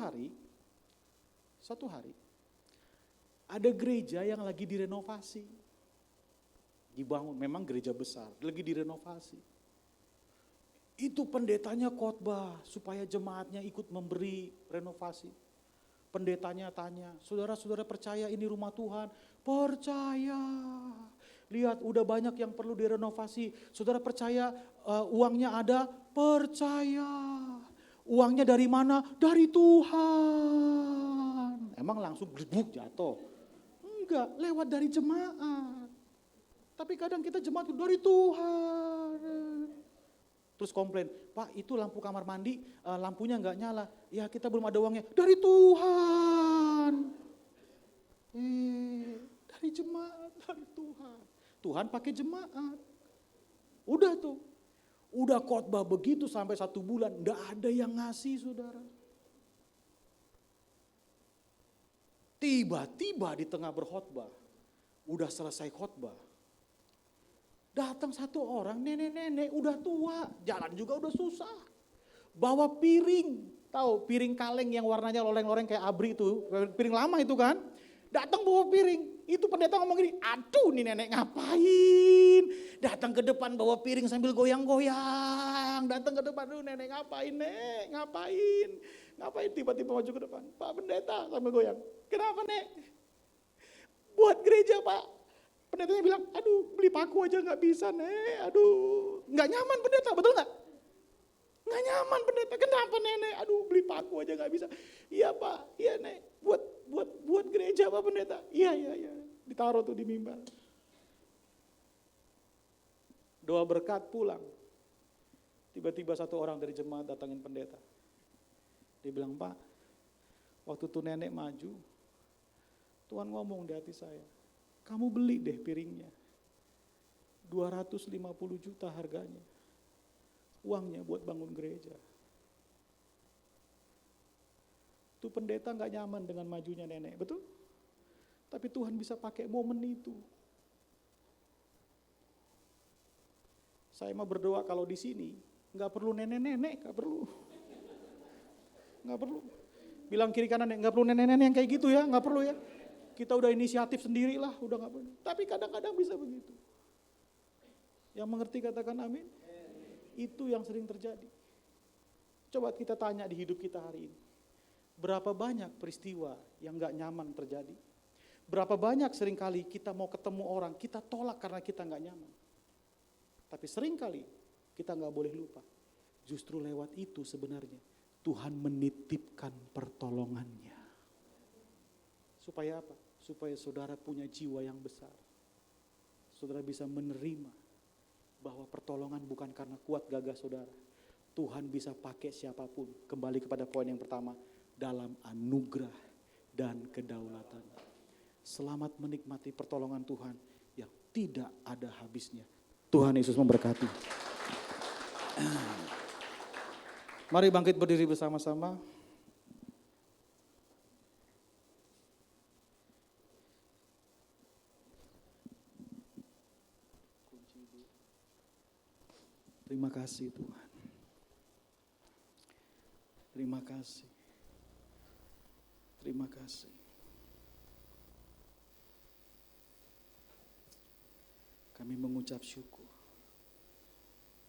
hari, ada gereja yang lagi direnovasi. Dibangun, memang gereja besar, lagi direnovasi. Itu pendetanya khotbah supaya jemaatnya ikut memberi renovasi. Pendetanya tanya, saudara-saudara percaya ini rumah Tuhan? Percaya. Lihat udah banyak yang perlu direnovasi. Saudara percaya uangnya ada? Percaya. Uangnya dari mana? Dari Tuhan. Emang langsung gebuk jatuh? Enggak, lewat dari jemaat. Tapi kadang kita jemaat dari Tuhan. Terus komplain, Pak itu lampu kamar mandi, lampunya nggak nyala. Ya kita belum ada uangnya. Dari Tuhan. Dari jemaat, dari Tuhan. Tuhan pakai jemaat. Udah tuh. Udah khotbah begitu sampai 1 bulan, nggak ada yang ngasih saudara. Tiba-tiba di tengah berkhotbah, udah selesai khotbah. Datang 1 orang, nenek-nenek udah tua, jalan juga udah susah. Bawa piring, tahu piring kaleng yang warnanya loreng-loreng kayak abri itu, piring lama itu kan. Datang bawa piring, Itu pendeta ngomong gini, aduh nih nenek ngapain? Datang ke depan bawa piring sambil goyang-goyang. Datang ke depan, aduh nenek ngapain nek? Ngapain? Ngapain tiba-tiba maju ke depan? Pak pendeta sambil goyang. Kenapa nek? Buat gereja pak. Pendetanya bilang, aduh beli paku aja gak bisa nek. Aduh gak nyaman pendeta, betul gak? Gak nyaman pendeta, kenapa nenek? Aduh beli paku aja gak bisa. Iya pak, iya nek. Buat gereja pak pendeta. Iya. Ditaruh tuh di mimbar. Doa berkat pulang. Tiba-tiba satu orang dari jemaat datangin pendeta. Dia bilang, Pak, waktu tuh nenek maju, Tuhan ngomong di hati saya, kamu beli deh piringnya. 250 juta harganya. Uangnya buat bangun gereja. Tuh pendeta gak nyaman dengan majunya nenek, betul? Tapi Tuhan bisa pakai momen itu. Saya mau berdoa kalau di sini nggak perlu nenek-nenek, nggak perlu. Bilang kiri kanan, nggak perlu nenek-nenek yang kayak gitu ya, nggak perlu ya. Kita udah inisiatif sendirilah, udah nggak perlu. Tapi kadang-kadang bisa begitu. Yang mengerti katakan amin. Itu yang sering terjadi. Coba kita tanya di hidup kita hari ini. Berapa banyak peristiwa yang gak nyaman terjadi? Berapa banyak seringkali kita mau ketemu orang, kita tolak karena kita gak nyaman. Tapi seringkali kita gak boleh lupa. Justru lewat itu sebenarnya Tuhan menitipkan pertolongannya. Supaya apa? Supaya saudara punya jiwa yang besar. Saudara bisa menerima bahwa pertolongan bukan karena kuat gagah saudara. Tuhan bisa pakai siapapun. Kembali kepada poin yang pertama. Dalam anugerah dan kedaulatan. Selamat menikmati pertolongan Tuhan yang tidak ada habisnya. Tuhan Yesus memberkati. Mari bangkit berdiri bersama-sama. Terima kasih Tuhan. Terima kasih. Terima kasih. Kami mengucap syukur.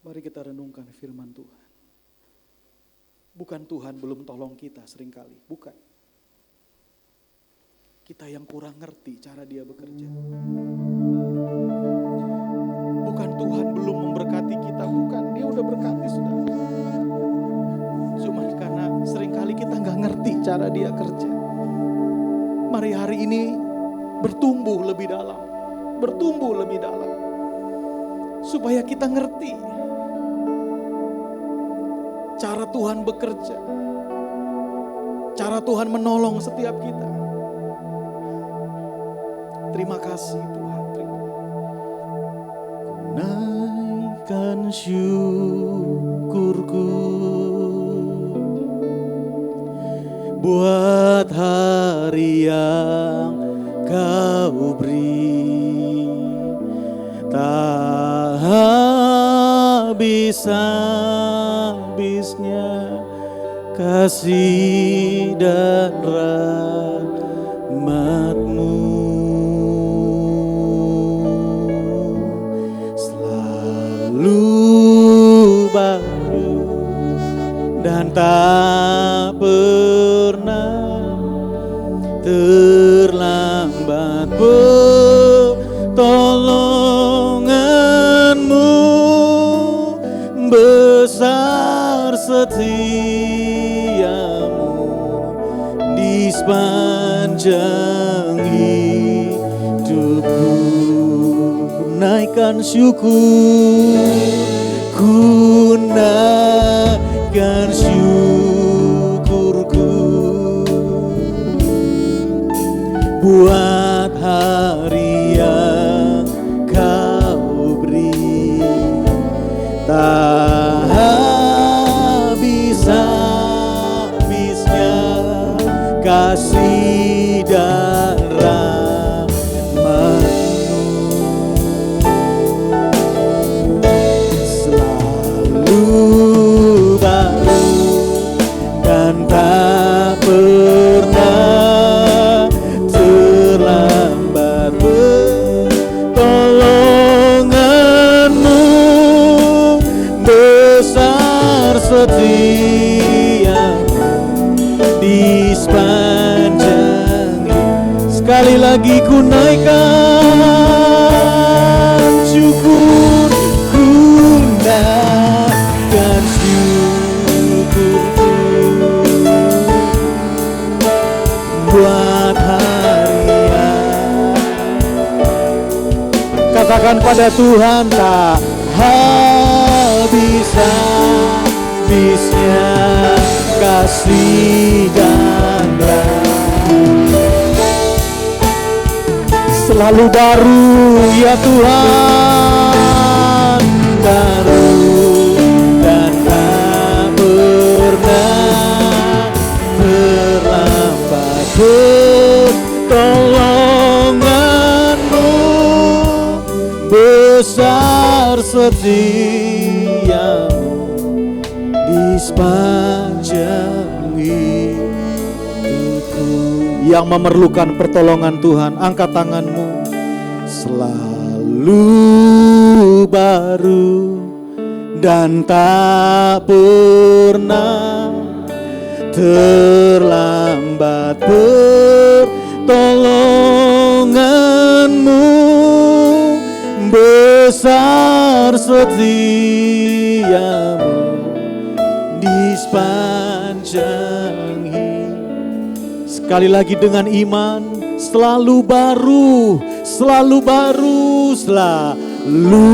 Mari kita renungkan firman Tuhan. Bukan Tuhan belum tolong kita seringkali, bukan. Kita yang kurang ngerti cara Dia bekerja. Bukan Tuhan belum memberkati kita, bukan. Dia udah berkati sudah. Cuma karena seringkali kita nggak ngerti cara Dia kerja. Mari hari ini bertumbuh lebih dalam. Bertumbuh lebih dalam. Supaya kita ngerti cara Tuhan bekerja. Cara Tuhan menolong setiap kita. Terima kasih Tuhan. Ku naikkan syukurku buat hari yang Kau beri, tak habis-habisnya kasih dan rahmat-Mu. Selalu baru dan tak pernah terlambat pertolongan-Mu. Besar setia-Mu di sepanjang hidupku. Naikkan syukur, ku naikkan syukurku buat hari yang Kau beri, tak habis-habisnya kasih dan rahmat-Mu. Selalu baru dan tak pernah terlambat setia di sepanjang hidup. Sekali lagi ku naikkan syukur, ku naikkan syukurku buat hari yang. Katakan pada Tuhan, tak habis-habisnya kasih dan selalu baru ya Tuhan, baru dan tak pernah terlambat pertolonganmu, besar setiamu di sepanjang hidupku. Yang memerlukan pertolongan Tuhan, angkat tanganmu. Selalu baru dan tak pernah terlambat pertolonganmu, besar setiamu di sepanjang hidup. Sekali lagi dengan iman, selalu baru, selalu baru, selalu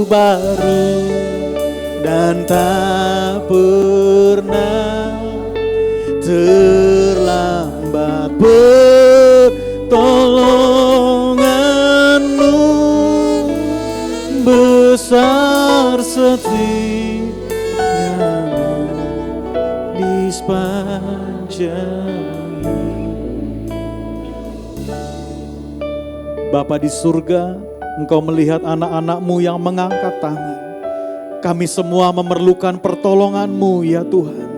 baru dan tak pernah terlambat pertolonganmu, besar setiamu di sepanjang. Bapa di surga, Engkau melihat anak-anak-Mu yang mengangkat tangan. Kami semua memerlukan pertolongan-Mu ya Tuhan.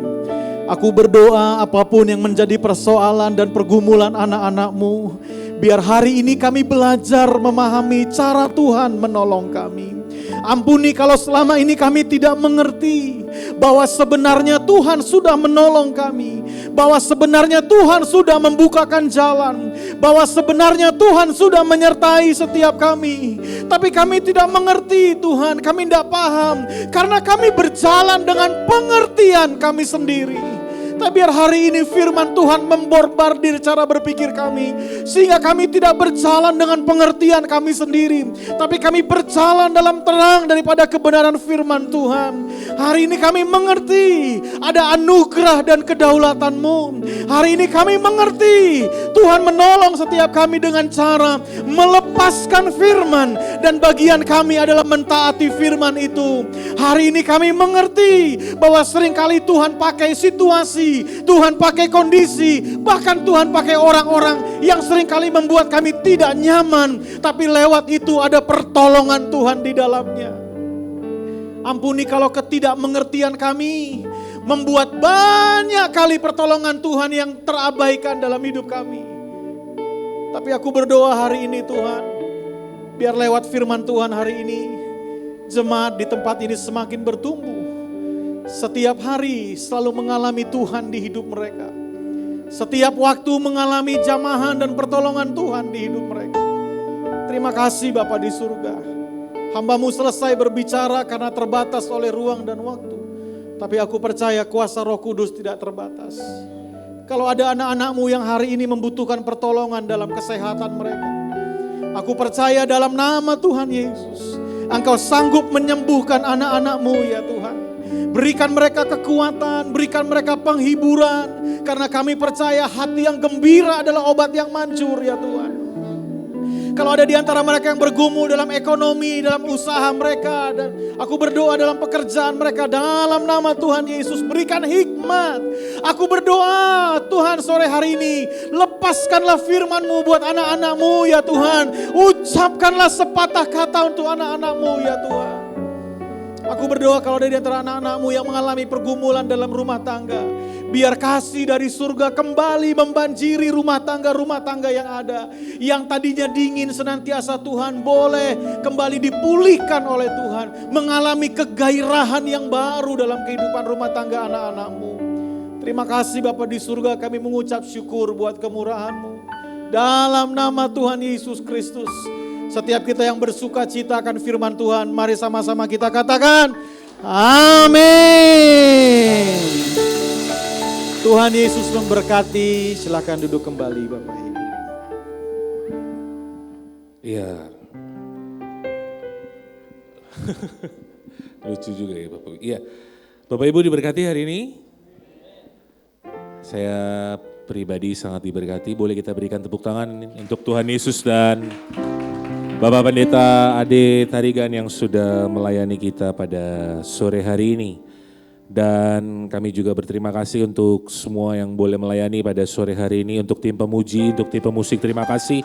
Aku berdoa apapun yang menjadi persoalan dan pergumulan anak-anak-Mu, biar hari ini kami belajar memahami cara Tuhan menolong kami. Ampuni kalau selama ini kami tidak mengerti bahwa sebenarnya Tuhan sudah menolong kami, bahwa sebenarnya Tuhan sudah membukakan jalan, bahwa sebenarnya Tuhan sudah menyertai setiap kami. Tapi kami tidak mengerti Tuhan, kami tidak paham karena kami berjalan dengan pengertian kami sendiri. Tapi biar hari ini firman Tuhan memborbardir cara berpikir kami, sehingga kami tidak berjalan dengan pengertian kami sendiri, tapi kami berjalan dalam terang daripada kebenaran firman Tuhan. Hari ini kami mengerti ada anugerah dan kedaulatan-Mu. Hari ini kami mengerti Tuhan menolong setiap kami dengan cara melepaskan firman, dan bagian kami adalah mentaati firman itu. Hari ini kami mengerti bahwa seringkali Tuhan pakai situasi, Tuhan pakai kondisi, bahkan Tuhan pakai orang-orang yang seringkali membuat kami tidak nyaman, tapi lewat itu ada pertolongan Tuhan di dalamnya. Ampuni kalau ketidakmengertian kami membuat banyak kali pertolongan Tuhan yang terabaikan dalam hidup kami. Tapi aku berdoa hari ini Tuhan, biar lewat firman Tuhan hari ini, jemaat di tempat ini semakin bertumbuh. Setiap hari selalu mengalami Tuhan di hidup mereka. Setiap waktu mengalami jamahan dan pertolongan Tuhan di hidup mereka. Terima kasih Bapa di surga. Hamba-Mu selesai berbicara karena terbatas oleh ruang dan waktu. Tapi aku percaya kuasa Roh Kudus tidak terbatas. Kalau ada anak-anak-Mu yang hari ini membutuhkan pertolongan dalam kesehatan mereka, aku percaya dalam nama Tuhan Yesus, Engkau sanggup menyembuhkan anak-anak-Mu ya Tuhan. Berikan mereka kekuatan, berikan mereka penghiburan. Karena kami percaya hati yang gembira adalah obat yang manjur ya Tuhan. Kalau ada di antara mereka yang bergumul dalam ekonomi, dalam usaha mereka, dan aku berdoa dalam pekerjaan mereka, dalam nama Tuhan Yesus berikan hikmat. Aku berdoa Tuhan sore hari ini, lepaskanlah firman-Mu buat anak-anak-Mu ya Tuhan. Ucapkanlah sepatah kata untuk anak-anak-Mu ya Tuhan. Aku berdoa kalau ada di antara anak-anakmu yang mengalami pergumulan dalam rumah tangga, biar kasih dari surga kembali membanjiri rumah tangga yang ada. Yang tadinya dingin senantiasa Tuhan boleh kembali dipulihkan oleh Tuhan. Mengalami kegairahan yang baru dalam kehidupan rumah tangga anak-anakmu. Terima kasih Bapa di surga, kami mengucap syukur buat kemurahan-Mu. Dalam nama Tuhan Yesus Kristus. Setiap kita yang bersuka cita akan firman Tuhan, mari sama-sama kita katakan, amin. Tuhan Yesus memberkati, silakan duduk kembali Bapak Ibu. Iya. Lucu juga ya Bapak Ibu. Iya. Bapak Ibu diberkati hari ini. Saya pribadi sangat diberkati. Boleh kita berikan tepuk tangan untuk Tuhan Yesus dan Bapak Pendeta Ade Tarigan yang sudah melayani kita pada sore hari ini. Dan kami juga berterima kasih untuk semua yang boleh melayani pada sore hari ini. Untuk tim pemuji, untuk tim pemusik, terima kasih.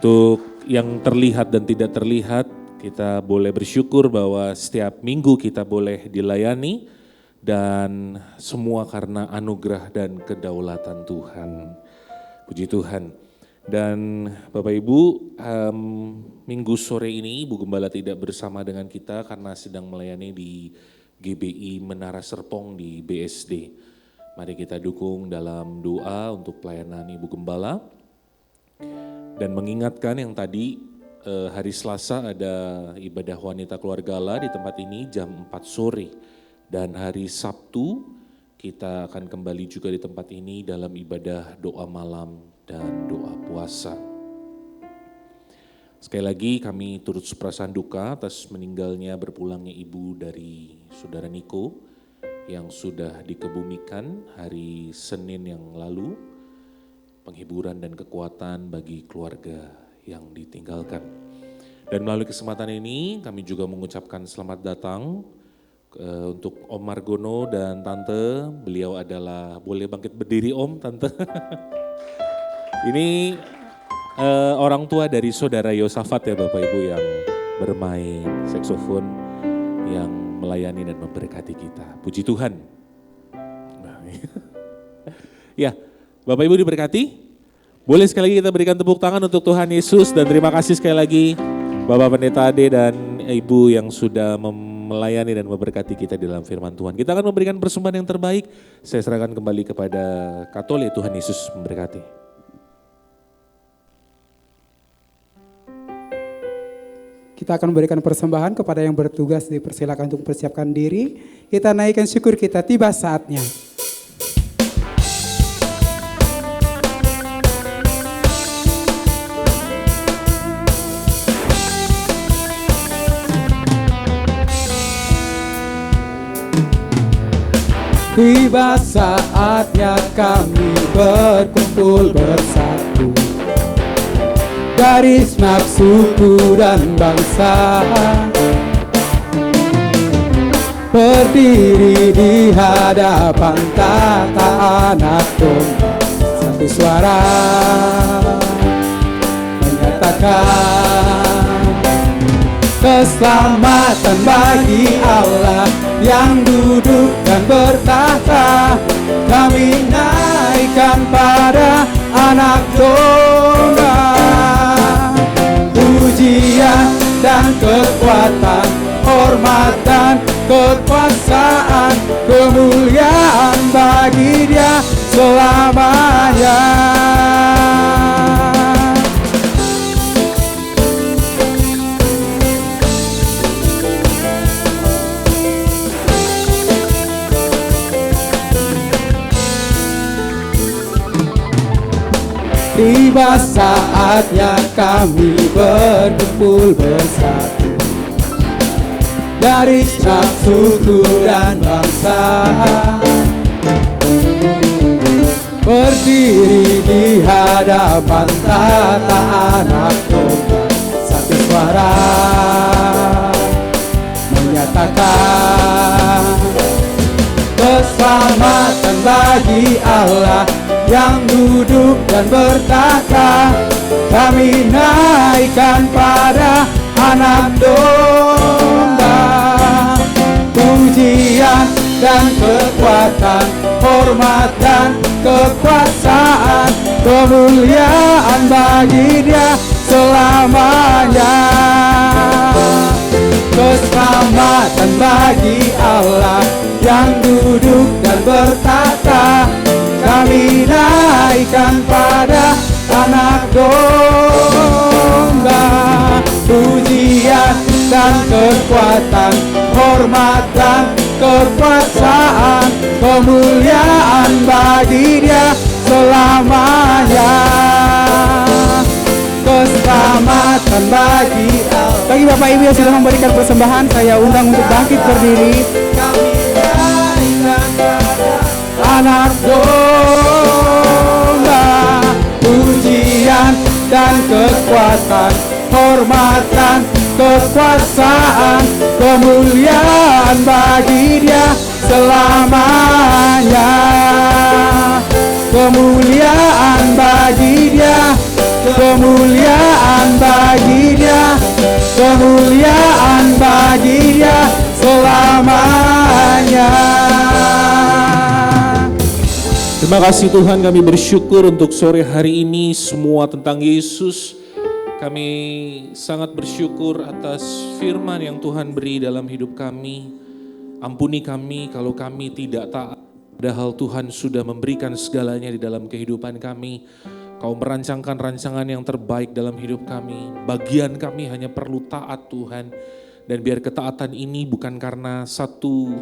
Untuk yang terlihat dan tidak terlihat, kita boleh bersyukur bahwa setiap minggu kita boleh dilayani. Dan semua karena anugerah dan kedaulatan Tuhan. Puji Tuhan. Dan Bapak Ibu, minggu sore ini Ibu Gembala tidak bersama dengan kita karena sedang melayani di GBI Menara Serpong di BSD. Mari kita dukung dalam doa untuk pelayanan Ibu Gembala. Dan mengingatkan yang tadi hari Selasa ada ibadah wanita keluarga Allah di tempat ini jam 4 sore. Dan hari Sabtu kita akan kembali juga di tempat ini dalam ibadah doa malam dan doa puasa. Sekali lagi kami turut seperasaan duka atas meninggalnya berpulangnya ibu dari saudara Niko yang sudah dikebumikan hari Senin yang lalu. Penghiburan dan kekuatan bagi keluarga yang ditinggalkan. Dan melalui kesempatan ini kami juga mengucapkan selamat datang untuk Om Margono dan Tante. Beliau adalah, boleh bangkit berdiri Om, Tante. Ini orang tua dari saudara Yosafat ya Bapak Ibu yang bermain saksofon, yang melayani dan memberkati kita. Puji Tuhan. Ya, Bapak Ibu diberkati. Boleh sekali lagi kita berikan tepuk tangan untuk Tuhan Yesus dan terima kasih sekali lagi Bapak Pendeta Ade dan Ibu yang sudah melayani dan memberkati kita di dalam firman Tuhan. Kita akan memberikan persembahan yang terbaik. Saya serahkan kembali kepada Katolik. Tuhan Yesus memberkati. Kita akan memberikan persembahan kepada yang bertugas, dipersilakan untuk persiapkan diri. Kita naikkan syukur kita, tiba saatnya. Tiba saatnya kami berkumpul bersatu dari segenap suku dan bangsa, berdiri di hadapan tata anak domba, satu suara menyatakan keselamatan bagi Allah yang duduk dan bertahta. Kami naikkan pada anak domba pujian dan kekuatan, hormat dan kekuasaan, kemuliaan bagi Dia selamanya. Tiba saatnya kami berkumpul bersatu dari segenap suku dan bangsa, berdiri di hadapan tata anak domba, satu suara menyatakan keselamatan bagi Allah yang duduk dan bertahta. Kami naikkan pada anak domba dan kekuatan, hormat dan kekuasaan, kemuliaan bagi Dia selamanya. Keselamatan bagi Allah yang duduk dan bertata, kami naikkan pada Anak Domba. Pujian dan kekuatan, hormat dan kekuasaan, kemuliaan bagi Dia selamanya. Keselamatan bagi Allah. Bagi Bapak Ibu yang sudah memberikan persembahan, saya undang untuk bangkit berdiri. Kami naikkan pada Anak Domba. Pujian dan kekuatan, hormat dan kekuasaan, kemuliaan bagi Dia selamanya. Kemuliaan bagi Dia, kemuliaan bagi Dia, kemuliaan bagi Dia selamanya. Terima kasih Tuhan, kami bersyukur untuk sore hari ini semua tentang Yesus. Kami sangat bersyukur atas firman yang Tuhan beri dalam hidup kami. Ampuni kami kalau kami tidak taat, padahal Tuhan sudah memberikan segalanya di dalam kehidupan kami. Kau merancangkan rancangan yang terbaik dalam hidup kami. Bagian kami hanya perlu taat Tuhan. Dan biar ketaatan ini bukan karena satu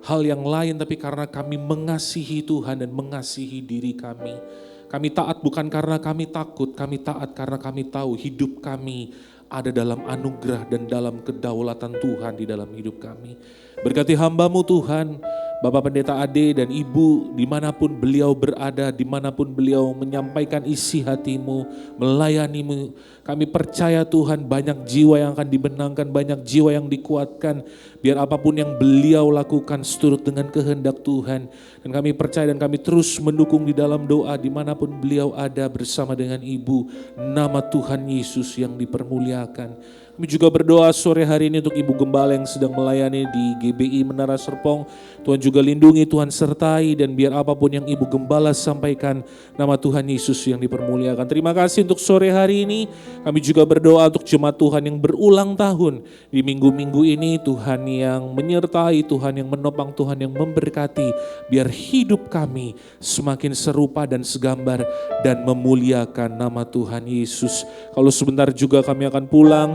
hal yang lain, tapi karena kami mengasihi Tuhan dan mengasihi diri kami. Kami taat bukan karena kami takut, kami taat karena kami tahu hidup kami ada dalam anugerah dan dalam kedaulatan Tuhan di dalam hidup kami. Berkati hamba-Mu Tuhan, Bapak Pendeta Ade dan Ibu, dimanapun beliau berada, dimanapun beliau menyampaikan isi hati-Mu, melayani-Mu. Kami percaya Tuhan banyak jiwa yang akan dibenangkan, banyak jiwa yang dikuatkan. Biar apapun yang beliau lakukan seturut dengan kehendak Tuhan. Dan kami percaya dan kami terus mendukung di dalam doa dimanapun beliau ada bersama dengan Ibu. Nama Tuhan Yesus yang dipermuliakan. Kami juga berdoa sore hari ini untuk Ibu Gembala yang sedang melayani di GBI Menara Serpong. Tuhan juga lindungi, Tuhan sertai, dan biar apapun yang Ibu Gembala sampaikan, nama Tuhan Yesus yang dipermuliakan. Terima kasih untuk sore hari ini. Kami juga berdoa untuk jemaat Tuhan yang berulang tahun di minggu-minggu ini. Tuhan yang menyertai, Tuhan yang menopang, Tuhan yang memberkati. Biar hidup kami semakin serupa dan segambar dan memuliakan nama Tuhan Yesus. Kalau sebentar juga kami akan pulang,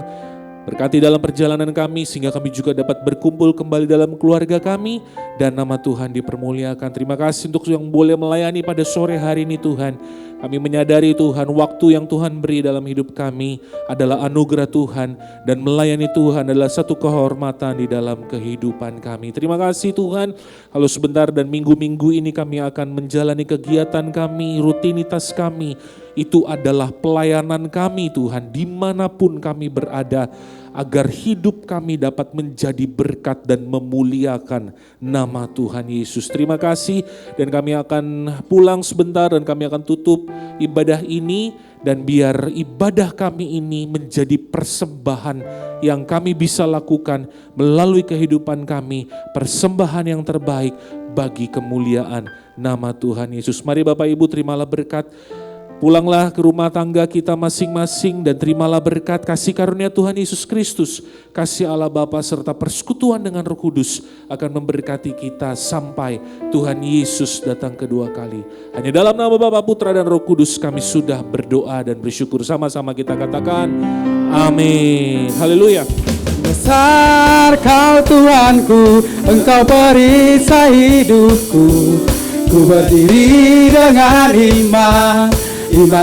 berkati dalam perjalanan kami sehingga kami juga dapat berkumpul kembali dalam keluarga kami dan nama Tuhan dipermuliakan. Terima kasih untuk yang boleh melayani pada sore hari ini Tuhan. Kami menyadari Tuhan waktu yang Tuhan beri dalam hidup kami adalah anugerah Tuhan dan melayani Tuhan adalah satu kehormatan di dalam kehidupan kami. Terima kasih Tuhan. Kalau sebentar dan minggu-minggu ini kami akan menjalani kegiatan kami, rutinitas kami. Itu adalah pelayanan kami Tuhan dimanapun kami berada, agar hidup kami dapat menjadi berkat dan memuliakan nama Tuhan Yesus. Terima kasih, dan kami akan pulang sebentar dan kami akan tutup ibadah ini, dan biar ibadah kami ini menjadi persembahan yang kami bisa lakukan melalui kehidupan kami, persembahan yang terbaik bagi kemuliaan nama Tuhan Yesus. Mari Bapak Ibu terimalah berkat. Pulanglah ke rumah tangga kita masing-masing dan terimalah berkat kasih karunia Tuhan Yesus Kristus, kasih Allah Bapa serta persekutuan dengan Roh Kudus akan memberkati kita sampai Tuhan Yesus datang kedua kali. Hanya dalam nama Bapa, Putra dan Roh Kudus kami sudah berdoa dan bersyukur. Sama-sama kita katakan amin. Haleluya. Besar Kau Tuhanku, Engkau perisai hidupku. Ku berdiri dengan iman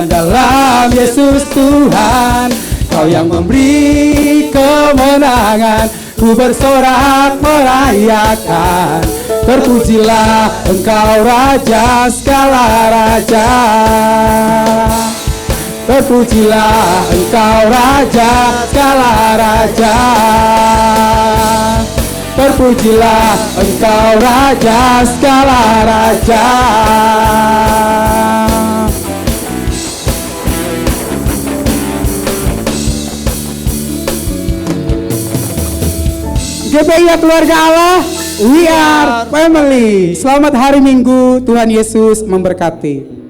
dalam Yesus Tuhan. Kau yang memberi kemenangan, ku bersorak merayakan. Terpujilah Engkau Raja segala raja. Terpujilah Engkau Raja segala raja. Terpujilah Engkau Raja segala raja. GBI ya keluarga Allah. We are family. Selamat hari Minggu. Tuhan Yesus memberkati.